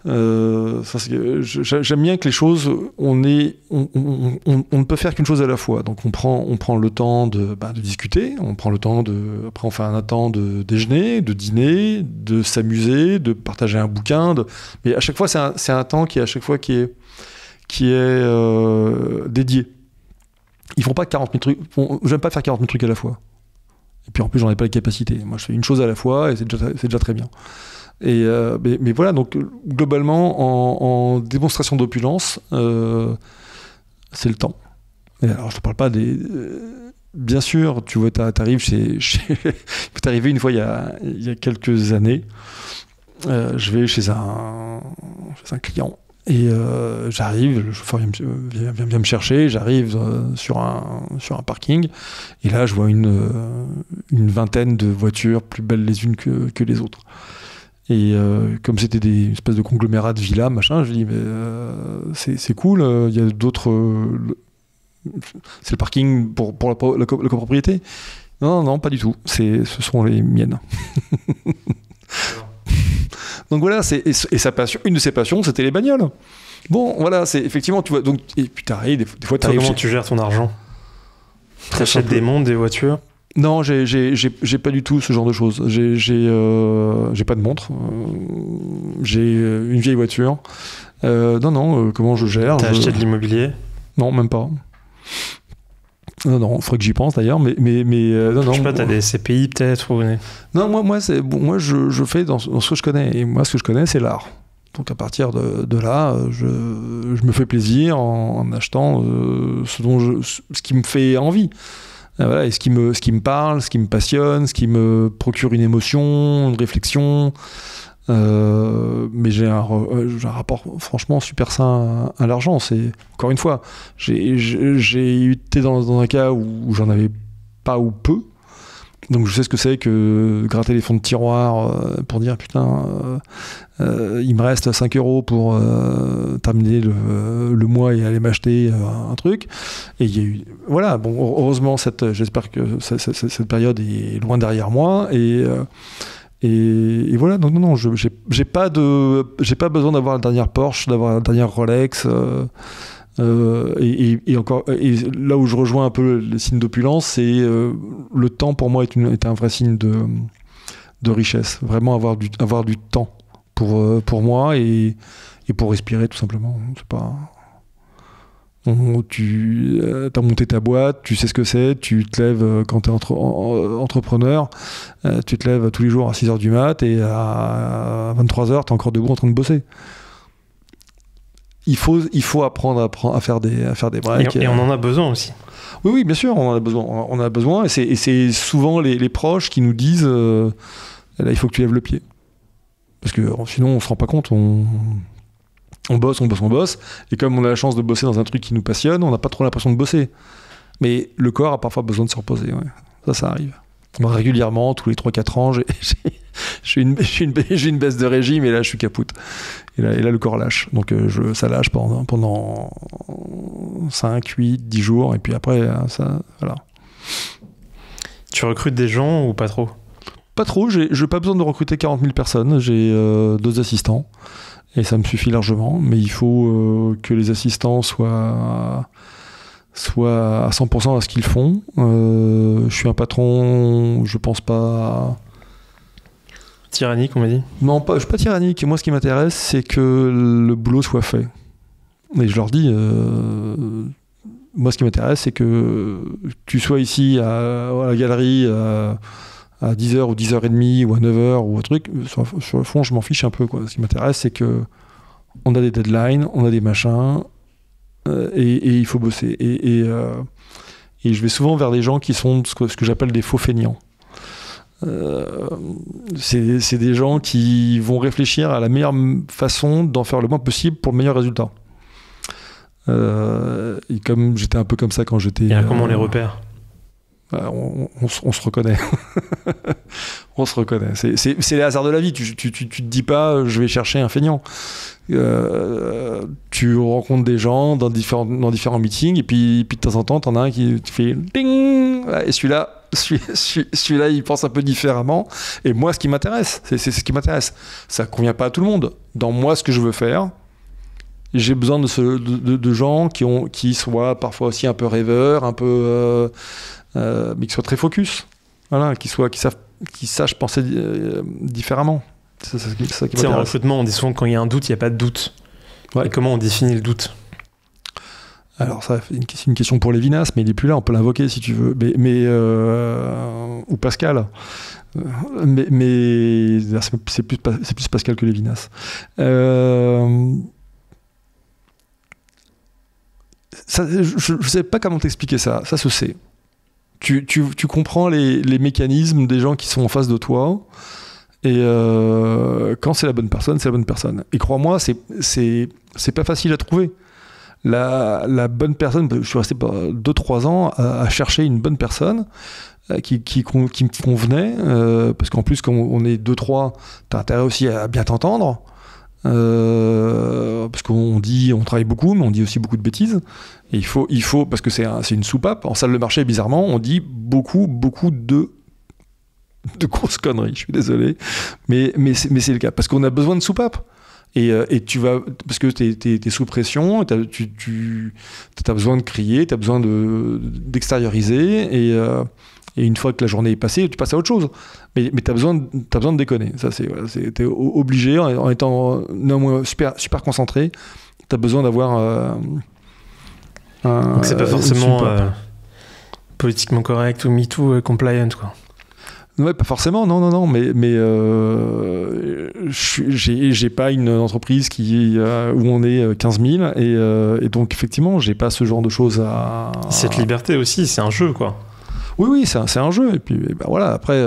j'aime bien que les choses, on ne peut faire qu'une chose à la fois. Donc on prend le temps de discuter, on prend le temps après on fait un temps de déjeuner, de dîner, de s'amuser, de partager un bouquin. Mais à chaque fois, c'est un temps qui est dédié. Ils font pas 40 000 trucs. J'aime pas faire 40 000 trucs à la fois. Et puis en plus, j'en ai pas les capacités. Moi, je fais une chose à la fois et c'est déjà très bien. Et mais voilà, donc globalement, en démonstration d'opulence, c'est le temps. Et alors, je te parle pas des... bien sûr, tu vois, t'arrives t'es arrivé une fois il y a quelques années. Je vais chez un client. Et j'arrive, le chauffeur vient me chercher, j'arrive sur un parking, et là je vois une vingtaine de voitures plus belles les unes que les autres. Et comme c'était des espèces de conglomérats de villas, machin, je dis mais c'est cool, il y a d'autres... c'est le parking pour la copropriété? Non, pas du tout, ce sont les miennes. Donc voilà, et sa passion, une de ses passions, c'était les bagnoles. Bon, voilà, c'est effectivement, tu vois. Donc, et puis t'arrives, des fois t'arrives. Comment tu gères ton argent? T'achètes des montres, des voitures? Non, j'ai pas du tout ce genre de choses. J'ai pas de montre. J'ai une vieille voiture. Comment je gère? T'as acheté de l'immobilier? Non, même pas. Non, faudrait que j'y pense d'ailleurs, mais non. Je sais pas, t'as des CPI peut-être ou... Non, moi je fais dans ce que je connais, et moi ce que je connais c'est l'art. Donc à partir de là, je me fais plaisir en achetant ce qui me fait envie. Voilà, et ce qui me parle, ce qui me passionne, ce qui me procure une émotion, une réflexion. Mais j'ai un rapport franchement super sain à l'argent. C'est encore une fois, j'ai été dans un cas où j'en avais pas ou peu, donc je sais ce que c'est que gratter les fonds de tiroir pour dire putain il me reste 5 € pour terminer le mois et aller m'acheter un truc. Et il y a eu, voilà, bon, heureusement j'espère que cette période est loin derrière moi, et voilà, donc non, j'ai pas besoin d'avoir la dernière Porsche, d'avoir la dernière Rolex, et là où je rejoins un peu les signes d'opulence, c'est le temps pour moi est un vrai signe de richesse. Vraiment avoir du temps pour moi et pour respirer tout simplement. C'est pas... Tu as monté ta boîte, tu sais ce que c'est, tu te lèves quand tu es entrepreneur, tu te lèves tous les jours à 6h du mat et à 23h tu es encore debout en train de bosser. Il faut apprendre à faire des breaks. Et on en a besoin aussi. Oui, bien sûr, on en a besoin, et c'est souvent les proches qui nous disent là il faut que tu lèves le pied. Parce que sinon on se rend pas compte, on bosse, et comme on a la chance de bosser dans un truc qui nous passionne, on n'a pas trop l'impression de bosser. Mais le corps a parfois besoin de se reposer, ouais. Ça arrive. Moi, régulièrement, tous les 3-4 ans, j'ai une baisse de régime, et là je suis capoute. Et là le corps lâche. Donc ça lâche pendant 5, 8, 10 jours, et puis après, ça, voilà. Tu recrutes des gens ou pas trop? Pas trop, j'ai pas besoin de recruter 40 000 personnes, j'ai 2 assistants. Et ça me suffit largement, mais il faut que les assistants soient à 100% à ce qu'ils font. Je suis un patron, je pense pas... Tyrannique, on m'a dit? Non, je suis pas tyrannique. Moi, ce qui m'intéresse, c'est que le boulot soit fait. Et je leur dis, moi, ce qui m'intéresse, c'est que tu sois ici à la galerie à 10h ou 10h30 ou à 9h ou un truc, sur le fond je m'en fiche un peu, quoi. Ce qui m'intéresse, c'est que on a des deadlines, on a des machins, et il faut bosser, et je vais souvent vers des gens qui sont ce que j'appelle des faux feignants. C'est des gens qui vont réfléchir à la meilleure façon d'en faire le moins possible pour le meilleur résultat, et comme j'étais un peu comme ça quand j'étais... Et comment on les repère? On se reconnaît. On se reconnaît. C'est les hasards de la vie. Tu te dis pas je vais chercher un feignant. Tu rencontres des gens dans différents meetings, et puis de temps en temps t'en as un qui te fait ding, et celui-là Celui-là, il pense un peu différemment. Et moi, ce qui m'intéresse, c'est ce qui m'intéresse. Ça convient pas à tout le monde. Dans moi, ce que je veux faire, j'ai besoin de gens qui soient parfois aussi un peu rêveurs, un peu, mais qui soient très focus. Voilà, qui sachent penser différemment. C'est ça qui m'intéresse. En recrutement, on dit souvent que quand il y a un doute, il n'y a pas de doute. Ouais. Et comment on définit le doute ? Alors ça, c'est une question pour Lévinas, mais il n'est plus là, on peut l'invoquer si tu veux. Ou Pascal. Mais c'est plus Pascal que Lévinas. Ça, je ne sais pas comment t'expliquer ça. Ça se sait. Tu comprends les mécanismes des gens qui sont en face de toi. Et quand c'est la bonne personne, c'est la bonne personne. Et crois-moi, c'est pas facile à trouver. La bonne personne, je suis resté 2-3 ans à chercher une bonne personne qui me convenait, parce qu'en plus, quand on est 2-3, t'as intérêt aussi à bien t'entendre, parce qu'on travaille beaucoup, mais on dit aussi beaucoup de bêtises, et il faut parce que c'est une soupape. En salle de marché, bizarrement, on dit beaucoup de grosses conneries, je suis désolé, mais c'est le cas, parce qu'on a besoin de soupape. Et tu vas, parce que t'es sous pression, t'as besoin de crier, t'as besoin d'extérioriser, et une fois que la journée est passée, tu passes à autre chose. Mais t'as besoin de déconner. Ça, t'es obligé, en étant néanmoins super concentré, t'as besoin d'avoir donc c'est pas forcément politiquement correct ou MeToo compliant, quoi. Ouais, pas forcément, non, mais j'ai pas une entreprise où on est 15 000, et donc effectivement, j'ai pas ce genre de choses à... Cette liberté aussi, c'est un jeu, quoi. Oui, c'est un jeu, et puis voilà, après,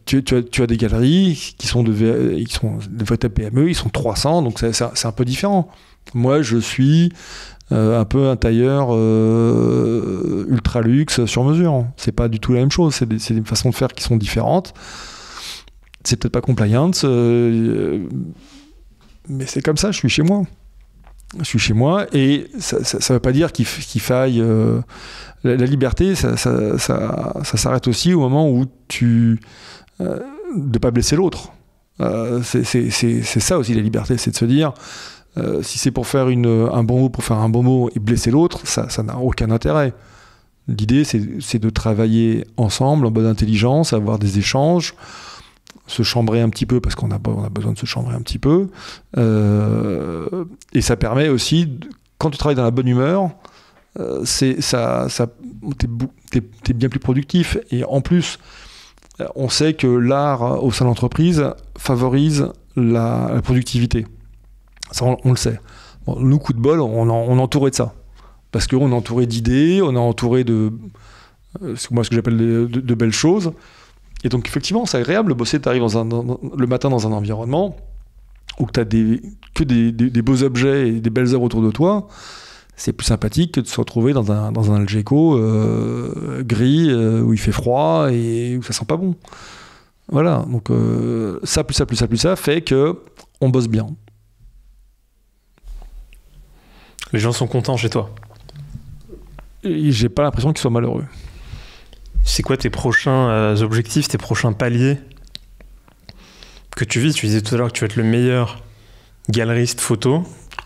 tu as des galeries qui sont des véritables PME, ils sont 300, donc c'est un peu différent. Moi, je suis... un peu un tailleur ultra luxe sur mesure. C'est pas du tout la même chose. C'est des façons de faire qui sont différentes. C'est peut-être pas compliant, mais c'est comme ça. Je suis chez moi. Et ça veut pas dire qu'il faille. La liberté, ça s'arrête aussi au moment où de pas blesser l'autre. C'est ça aussi la liberté, c'est de se dire. Si c'est pour faire un bon mot pour faire un bon mot et blesser l'autre, ça n'a aucun intérêt. L'idée, c'est de travailler ensemble, en bonne intelligence, avoir des échanges, se chambrer un petit peu, parce qu'on a besoin de se chambrer un petit peu. Et ça permet aussi, quand tu travailles dans la bonne humeur, t'es bien plus productif. Et en plus, on sait que l'art au sein de l'entreprise favorise la productivité. Ça, on le sait. Bon, nous, coup de bol, on est entouré de ça. Parce qu'on est entouré d'idées, on est entouré de ce que j'appelle de belles choses. Et donc, effectivement, c'est agréable de bosser. Tu arrives le matin dans un environnement où tu as que des beaux objets et des belles œuvres autour de toi. C'est plus sympathique que de se retrouver dans un Algeco gris, où il fait froid et où ça sent pas bon. Voilà. Donc, ça, plus ça, fait qu'on bosse bien. Les gens sont contents chez toi. Et j'ai pas l'impression qu'ils soient malheureux. C'est quoi tes prochains objectifs, tes prochains paliers que tu vis ? Tu disais tout à l'heure que tu vas être le meilleur galeriste photo.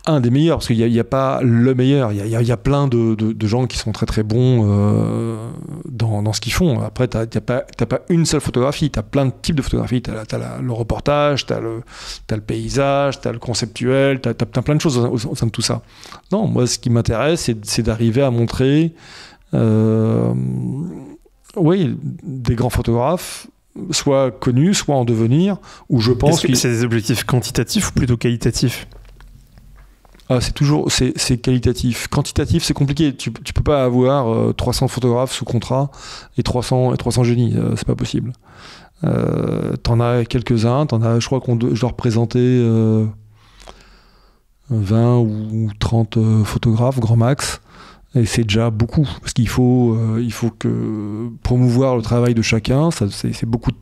Un des meilleurs, parce qu'il n'y a pas le meilleur. Il y a plein de gens qui sont très très bons dans ce qu'ils font. Après, t'as pas une seule photographie, t'as plein de types de photographies. T'as le reportage, t'as le paysage, t'as le conceptuel, t'as plein de choses au sein de tout ça. Non, moi, ce qui m'intéresse, c'est d'arriver à montrer des grands photographes, soit connus, soit en devenir, où je pense que c'est des objectifs quantitatifs ou plutôt qualitatifs ? C'est qualitatif. Quantitatif, c'est compliqué. Tu peux pas avoir 300 photographes sous contrat et 300 génies. C'est pas possible. T'en as quelques-uns. Je crois je dois représenter 20 ou 30 photographes, grand max. Et c'est déjà beaucoup. Parce qu'il faut que promouvoir le travail de chacun. C'est beaucoup de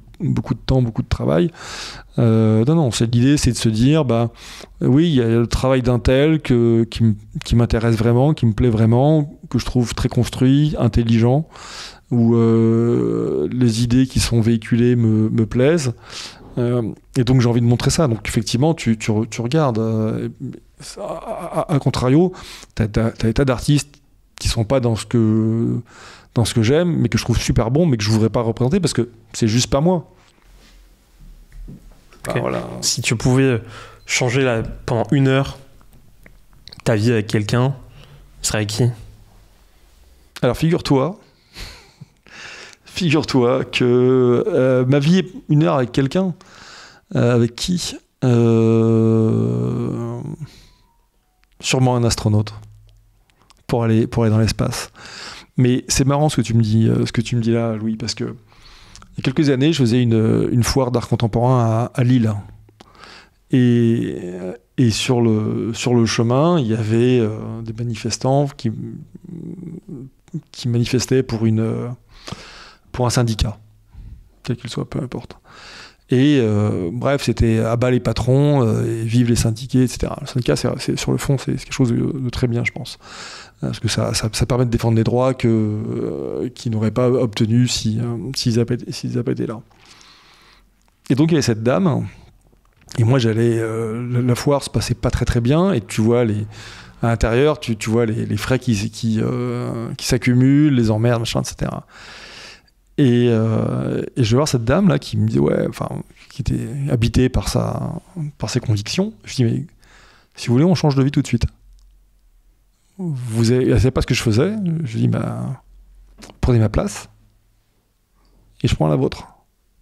temps, beaucoup de travail. Non, l'idée, c'est de se dire, oui, il y a le travail d'un tel qui m'intéresse vraiment, qui me plaît vraiment, que je trouve très construit, intelligent, où les idées qui sont véhiculées me plaisent. Et donc j'ai envie de montrer ça. Donc effectivement, tu regardes. À contrario, t'as des tas d'artistes qui sont pas dans ce que j'aime, mais que je trouve super bon, mais que je voudrais pas représenter parce que c'est juste pas moi. Okay. Voilà. Si tu pouvais changer pendant 1 heure ta vie avec quelqu'un, ce serait avec qui? Alors figure-toi que ma vie est 1 heure avec quelqu'un. Avec qui? Sûrement un astronaute pour aller dans l'espace. Mais c'est marrant ce que tu me dis là, Louis, parce que il y a quelques années, je faisais une foire d'art contemporain à Lille. Et sur le chemin, il y avait des manifestants qui manifestaient pour un syndicat, quel qu'il soit, peu importe. Et bref, c'était à bas les patrons, et vive les syndiqués, etc. Le syndicat, c'est sur le fond, c'est quelque chose de très bien, je pense. Parce que ça permet de défendre des droits qu'ils n'auraient pas obtenus s'ils n'avaient pas été là. Et donc, il y avait cette dame, et moi, la foire se passait pas très très bien, et tu vois à l'intérieur, tu vois les frais qui s'accumulent, les emmerdes, machin, etc. Et je vais voir cette dame là qui me dit qui était habitée par ses convictions. Je dis mais si vous voulez on change de vie tout de suite. Elle ne savait pas ce que je faisais. Je dis prenez ma place et je prends la vôtre,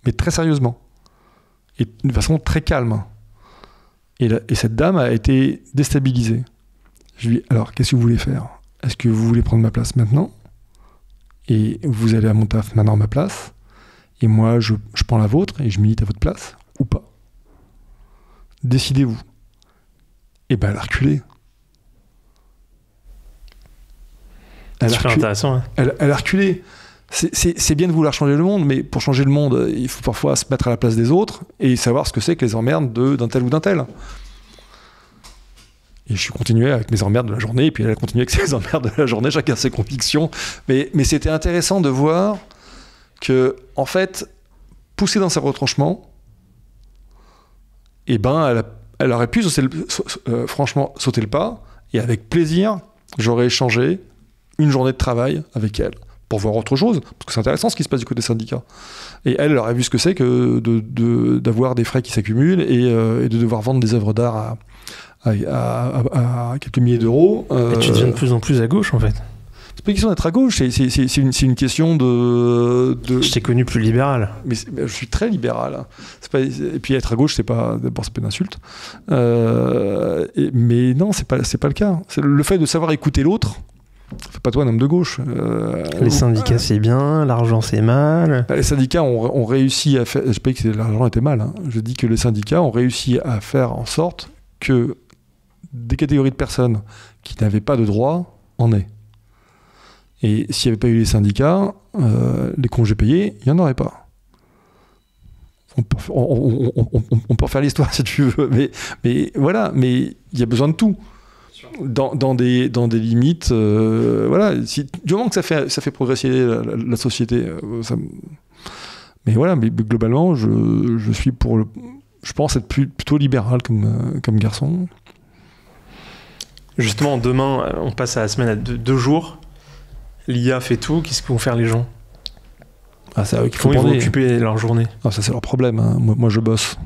mais très sérieusement et de façon très calme. Et cette dame a été déstabilisée. Je lui dis alors qu'est-ce que vous voulez faire? Est-ce que vous voulez prendre ma place maintenant? Et vous allez à mon taf maintenant à ma place, et moi je prends la vôtre et je milite à votre place, ou pas. Décidez-vous. Et ben elle a reculé. Super intéressant. Hein. Elle a reculé. C'est bien de vouloir changer le monde, mais pour changer le monde, il faut parfois se mettre à la place des autres et savoir ce que c'est que les emmerdes d'un tel ou d'un tel. Et je suis continué avec mes emmerdes de la journée, et puis elle a continué avec ses emmerdes de la journée, chacun ses convictions. Mais c'était intéressant de voir que, en fait, poussée dans ses retranchements, elle aurait pu franchement sauter le pas, et avec plaisir, j'aurais échangé une journée de travail avec elle, pour voir autre chose, parce que c'est intéressant ce qui se passe du côté syndicat. Et elle aurait vu ce que c'est que d'avoir des frais qui s'accumulent, et de devoir vendre des œuvres d'art à quelques milliers d'euros. Et tu deviens de plus en plus à gauche, en fait. C'est pas une question d'être à gauche, c'est une question de... Je t'ai connu plus libéral. Mais je suis très libéral. Et puis être à gauche, d'abord, c'est pas une insulte. Mais non, c'est pas le cas. C'est le fait de savoir écouter l'autre. Fais pas toi un homme de gauche. Les syndicats, c'est bien, l'argent, c'est mal. Les syndicats ont réussi à faire... Je sais pas que l'argent était mal. Hein. Je dis que les syndicats ont réussi à faire en sorte que des catégories de personnes qui n'avaient pas de droits en aient. Et s'il n'y avait pas eu les syndicats, les congés payés, il n'y en aurait pas. On peut refaire l'histoire si tu veux, mais voilà, mais il y a besoin de tout. Dans des limites, voilà. Du moment que ça fait progresser la société, mais voilà, mais globalement, je suis je pense être plutôt libéral comme garçon. Justement, demain, on passe à la semaine à 2 jours. L'IA fait tout. Qu'est-ce que vont faire les gens? C'est à eux qu'il faut ils vont occuper leur journée. Ça, c'est leur problème. Hein. Moi, je bosse.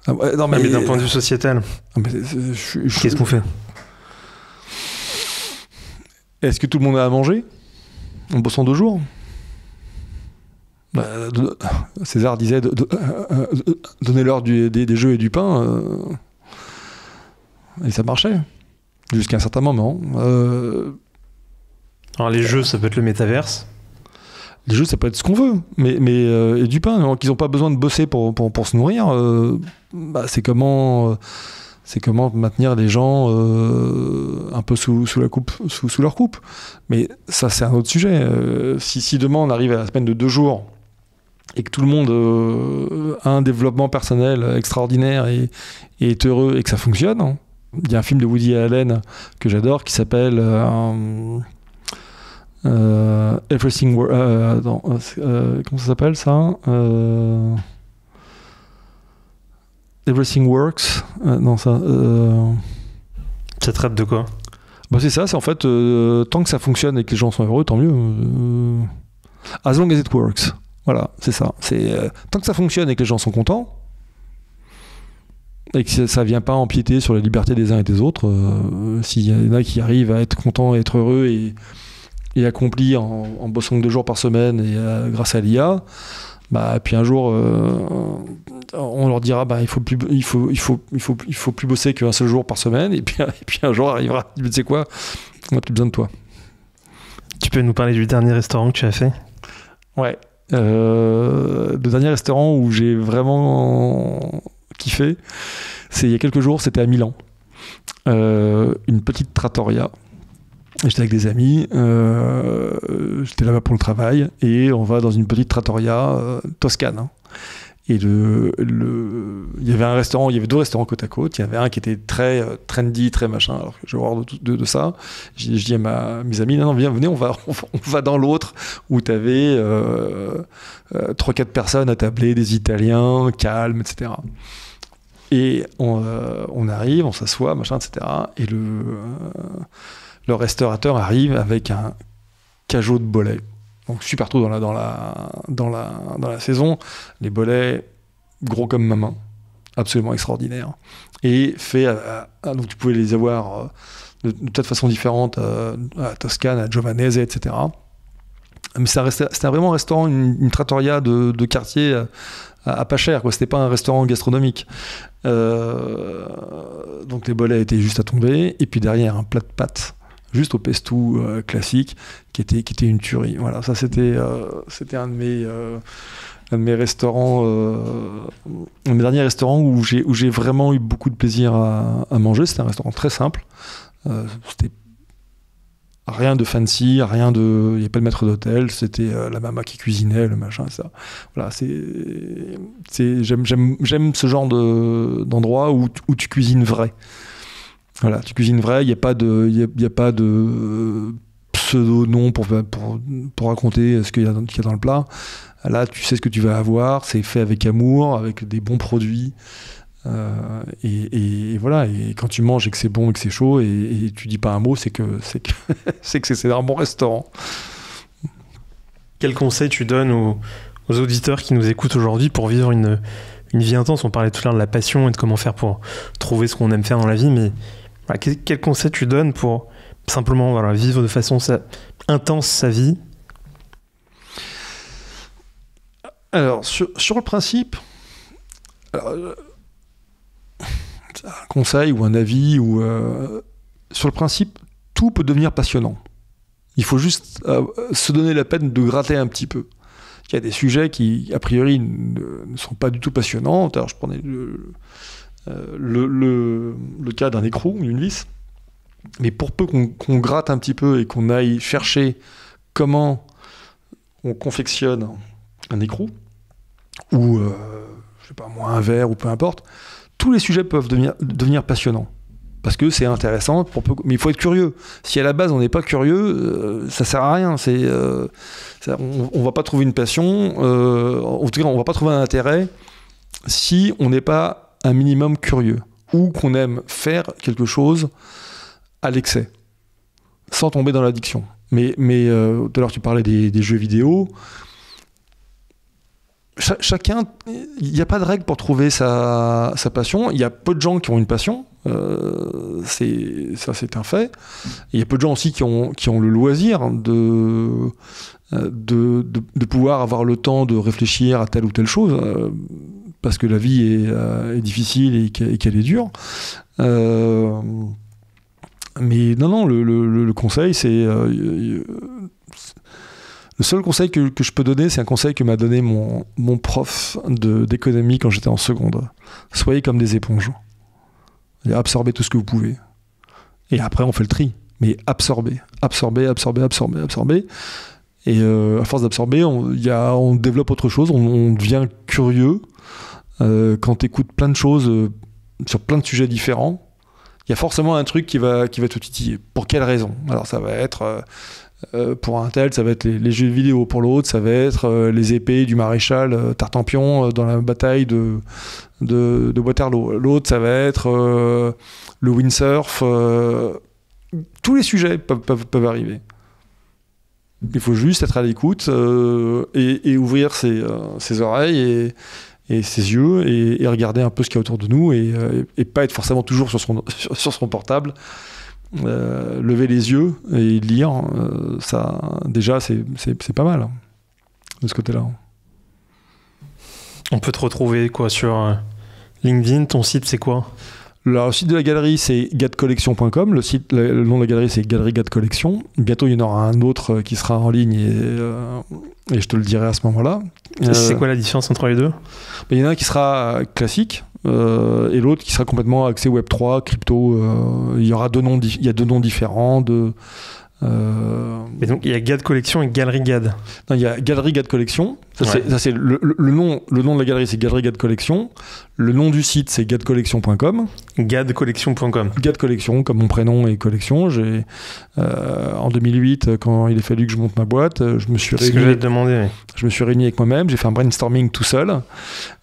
Non, mais d'un point de vue sociétal, qu'est-ce qu'on fait? Est-ce que tout le monde a à manger en bossant 2 jours? César disait donnez-leur des jeux et du pain, et ça marchait jusqu'à un certain moment. Alors les jeux, ça peut être le métaverse. Les jeux, ça peut être ce qu'on veut, mais et du pain, donc ils n'ont pas besoin de bosser pour se nourrir. C'est comment maintenir les gens un peu sous leur coupe. Mais ça, c'est un autre sujet. Si demain on arrive à la semaine de 2 jours et que tout le monde a un développement personnel extraordinaire et est heureux et que ça fonctionne, hein. Il y a un film de Woody Allen que j'adore qui s'appelle Everything comment ça s'appelle ça Everything Works. Non, ça. Ça traite de quoi? Bah c'est ça, c'est en fait tant que ça fonctionne et que les gens sont heureux, tant mieux. As long as it works. Voilà, c'est ça. C'est tant que ça fonctionne et que les gens sont contents et que ça vient pas empiéter sur la liberté des uns et des autres. S'il y en a qui arrivent à être contents, à être heureux et accomplis en bossant 2 jours par semaine et grâce à l'IA. Bah, puis un jour, on leur dira il faut plus bosser qu'un seul jour par semaine, et puis un jour arrivera, tu sais quoi, on n'a plus besoin de toi. Tu peux nous parler du dernier restaurant que tu as fait? Ouais. Le dernier restaurant où j'ai vraiment kiffé, c'est il y a quelques jours, c'était à Milan. Une petite trattoria. J'étais avec des amis, j'étais là-bas pour le travail, et on va dans une petite trattoria toscane. Hein. Et il y avait un restaurant, il y avait 2 restaurants côte à côte. Il y avait un qui était très trendy, très machin. Alors que j'ai horreur de ça. Je dis à mes amis, non, venez, on va dans l'autre où tu avais 3-4 personnes à tabler, des Italiens, calmes, etc. Et on arrive, on s'assoit, machin, etc. Et le restaurateur arrive avec un cajot de bolets. Donc super tôt dans la saison, les bolets gros comme ma main, absolument extraordinaires. Et fait, donc tu pouvais les avoir de tas de façons différentes à Toscane, à Giovanese, etc. Mais c'était vraiment un restaurant, une trattoria de quartier à pas cher, quoi. C'était pas un restaurant gastronomique. Donc les bolets étaient juste à tomber, et puis derrière un plat de pâtes juste au pesto classique qui était une tuerie. Voilà, ça c'était un de mes restaurants, un de mes derniers restaurants où j'ai vraiment eu beaucoup de plaisir à manger. C'était un restaurant très simple, c'était rien de fancy, il n'y avait pas de maître d'hôtel, c'était la maman qui cuisinait, le machin, ça. Voilà, j'aime ce genre d'endroit où tu cuisines vrai. Voilà, tu cuisines vrai, il n'y a pas de pseudo-nom pour raconter ce qu'il y a dans le plat. Là, tu sais ce que tu vas avoir, c'est fait avec amour, avec des bons produits. Et voilà, et quand tu manges et que c'est bon et que c'est chaud et tu dis pas un mot, c'est que c'est un bon restaurant. Quel conseil tu donnes aux auditeurs qui nous écoutent aujourd'hui pour vivre une vie intense? On parlait tout à l'heure de la passion et de comment faire pour trouver ce qu'on aime faire dans la vie, mais voilà, quel conseil tu donnes pour simplement vivre de façon intense sa vie? Alors, sur le principe, un conseil ou un avis, ou sur le principe, tout peut devenir passionnant. Il faut juste se donner la peine de gratter un petit peu. Il y a des sujets qui, a priori, ne sont pas du tout passionnants. Alors, je prenais le cas d'un écrou, une vis. Mais pour peu qu'on gratte un petit peu et qu'on aille chercher comment on confectionne un écrou, ou je sais pas moi, un verre, ou peu importe, tous les sujets peuvent devenir passionnants. Parce que c'est intéressant, mais il faut être curieux. Si à la base on n'est pas curieux, ça sert à rien. On va pas trouver une passion, en tout cas on va pas trouver un intérêt si on n'est pas un minimum curieux, ou qu'on aime faire quelque chose à l'excès, sans tomber dans l'addiction. Mais tout à l'heure tu parlais des jeux vidéo. Chacun, il n'y a pas de règle pour trouver sa passion. Il y a peu de gens qui ont une passion, c'est un fait. Il y a peu de gens aussi qui ont le loisir de pouvoir avoir le temps de réfléchir à telle ou telle chose, parce que la vie est difficile et qu'elle est dure. Mais non, le conseil, c'est... Le seul conseil que je peux donner, c'est un conseil que m'a donné mon prof d'économie quand j'étais en seconde. Soyez comme des éponges. Absorbez tout ce que vous pouvez. Et après, on fait le tri. Mais absorbez. Et à force d'absorber, on développe autre chose, on devient curieux. Quand tu écoutes plein de choses sur plein de sujets différents, il y a forcément un truc qui va te titiller. Pour quelle raison? Alors ça va être... Pour un tel, ça va être les jeux vidéo. Pour l'autre, ça va être les épées du maréchal Tartampion dans la bataille de Waterloo. L'autre, ça va être le windsurf. Tous les sujets peuvent arriver. Il faut juste être à l'écoute et ouvrir ses oreilles et ses yeux et regarder un peu ce qu'il y a autour de nous et pas être forcément toujours sur son portable. Lever les yeux et lire, ça déjà c'est pas mal de ce côté-là. On peut te retrouver quoi sur LinkedIn, ton site c'est quoi? Le site de la galerie, c'est gadcollection.com. Le nom de la galerie, c'est Galerie Gad Collection. Bientôt, il y en aura un autre qui sera en ligne et je te le dirai à ce moment-là. C'est quoi la différence entre les deux? Il y en a un qui sera classique et l'autre qui sera complètement axé Web3, crypto. Il y aura deux noms différents. Et donc il y a Gad Collection et Galerie Gad. Non, il y a Galerie Gad Collection. Ça c'est le nom de la galerie, c'est Galerie Gad Collection. Le nom du site, c'est gadcollection.com. Gadcollection.com. Gad Collection, comme mon prénom et collection. En 2008, quand il a fallu que je monte ma boîte, je me suis réuni. C'est ce que j'allais te demander. Je me suis réuni avec moi-même. J'ai fait un brainstorming tout seul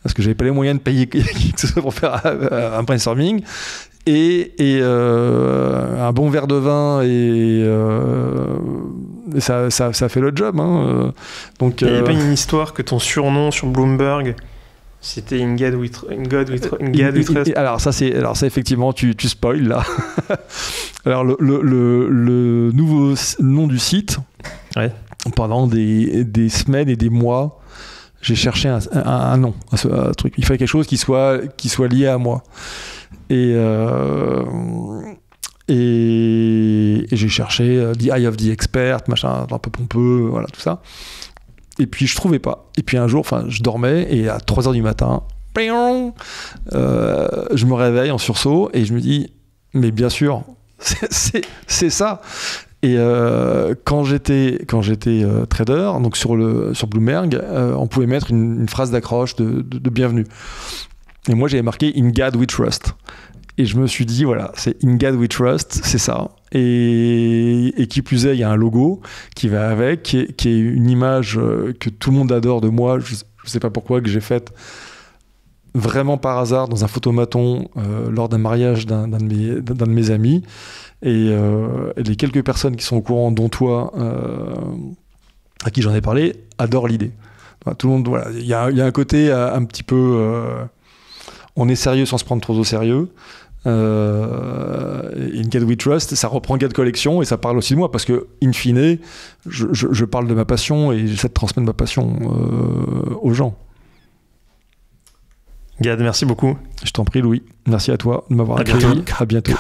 parce que j'avais pas les moyens de payer qui que ce soit pour faire un brainstorming. Et un bon verre de vin et ça fait le job. Hein. Donc, il n'y a pas une histoire que ton surnom sur Bloomberg, c'était In God We Trust. Alors ça effectivement, tu spoil là. Alors le nouveau nom du site, ouais. Pendant des semaines et des mois, j'ai cherché un nom à ce truc. Il fallait quelque chose qui soit lié à moi. Et j'ai cherché The Eye of the Expert, machin, un peu pompeux, voilà, tout ça. Et puis je trouvais pas. Et puis un jour, je dormais et à 3h du matin, je me réveille en sursaut et je me dis, mais bien sûr, c'est ça. Et quand j'étais trader, donc sur Bloomberg, on pouvait mettre une phrase d'accroche de bienvenue. Et moi, j'avais marqué In God We Trust. Et je me suis dit, voilà, c'est In God We Trust, c'est ça. Et qui plus est, il y a un logo qui va avec, qui est une image que tout le monde adore de moi. Je ne sais pas pourquoi, que j'ai faite vraiment par hasard dans un photomaton lors d'un mariage d'un de mes amis. Et les quelques personnes qui sont au courant, dont toi, à qui j'en ai parlé, adorent l'idée. Enfin, tout le monde, voilà, il y a un côté un petit peu... on est sérieux sans se prendre trop au sérieux. In God We Trust, ça reprend Gad Collection et ça parle aussi de moi parce que, in fine, je parle de ma passion et j'essaie de transmettre ma passion aux gens. Gad, merci beaucoup. Je t'en prie, Louis. Merci à toi de m'avoir accueilli. À bientôt.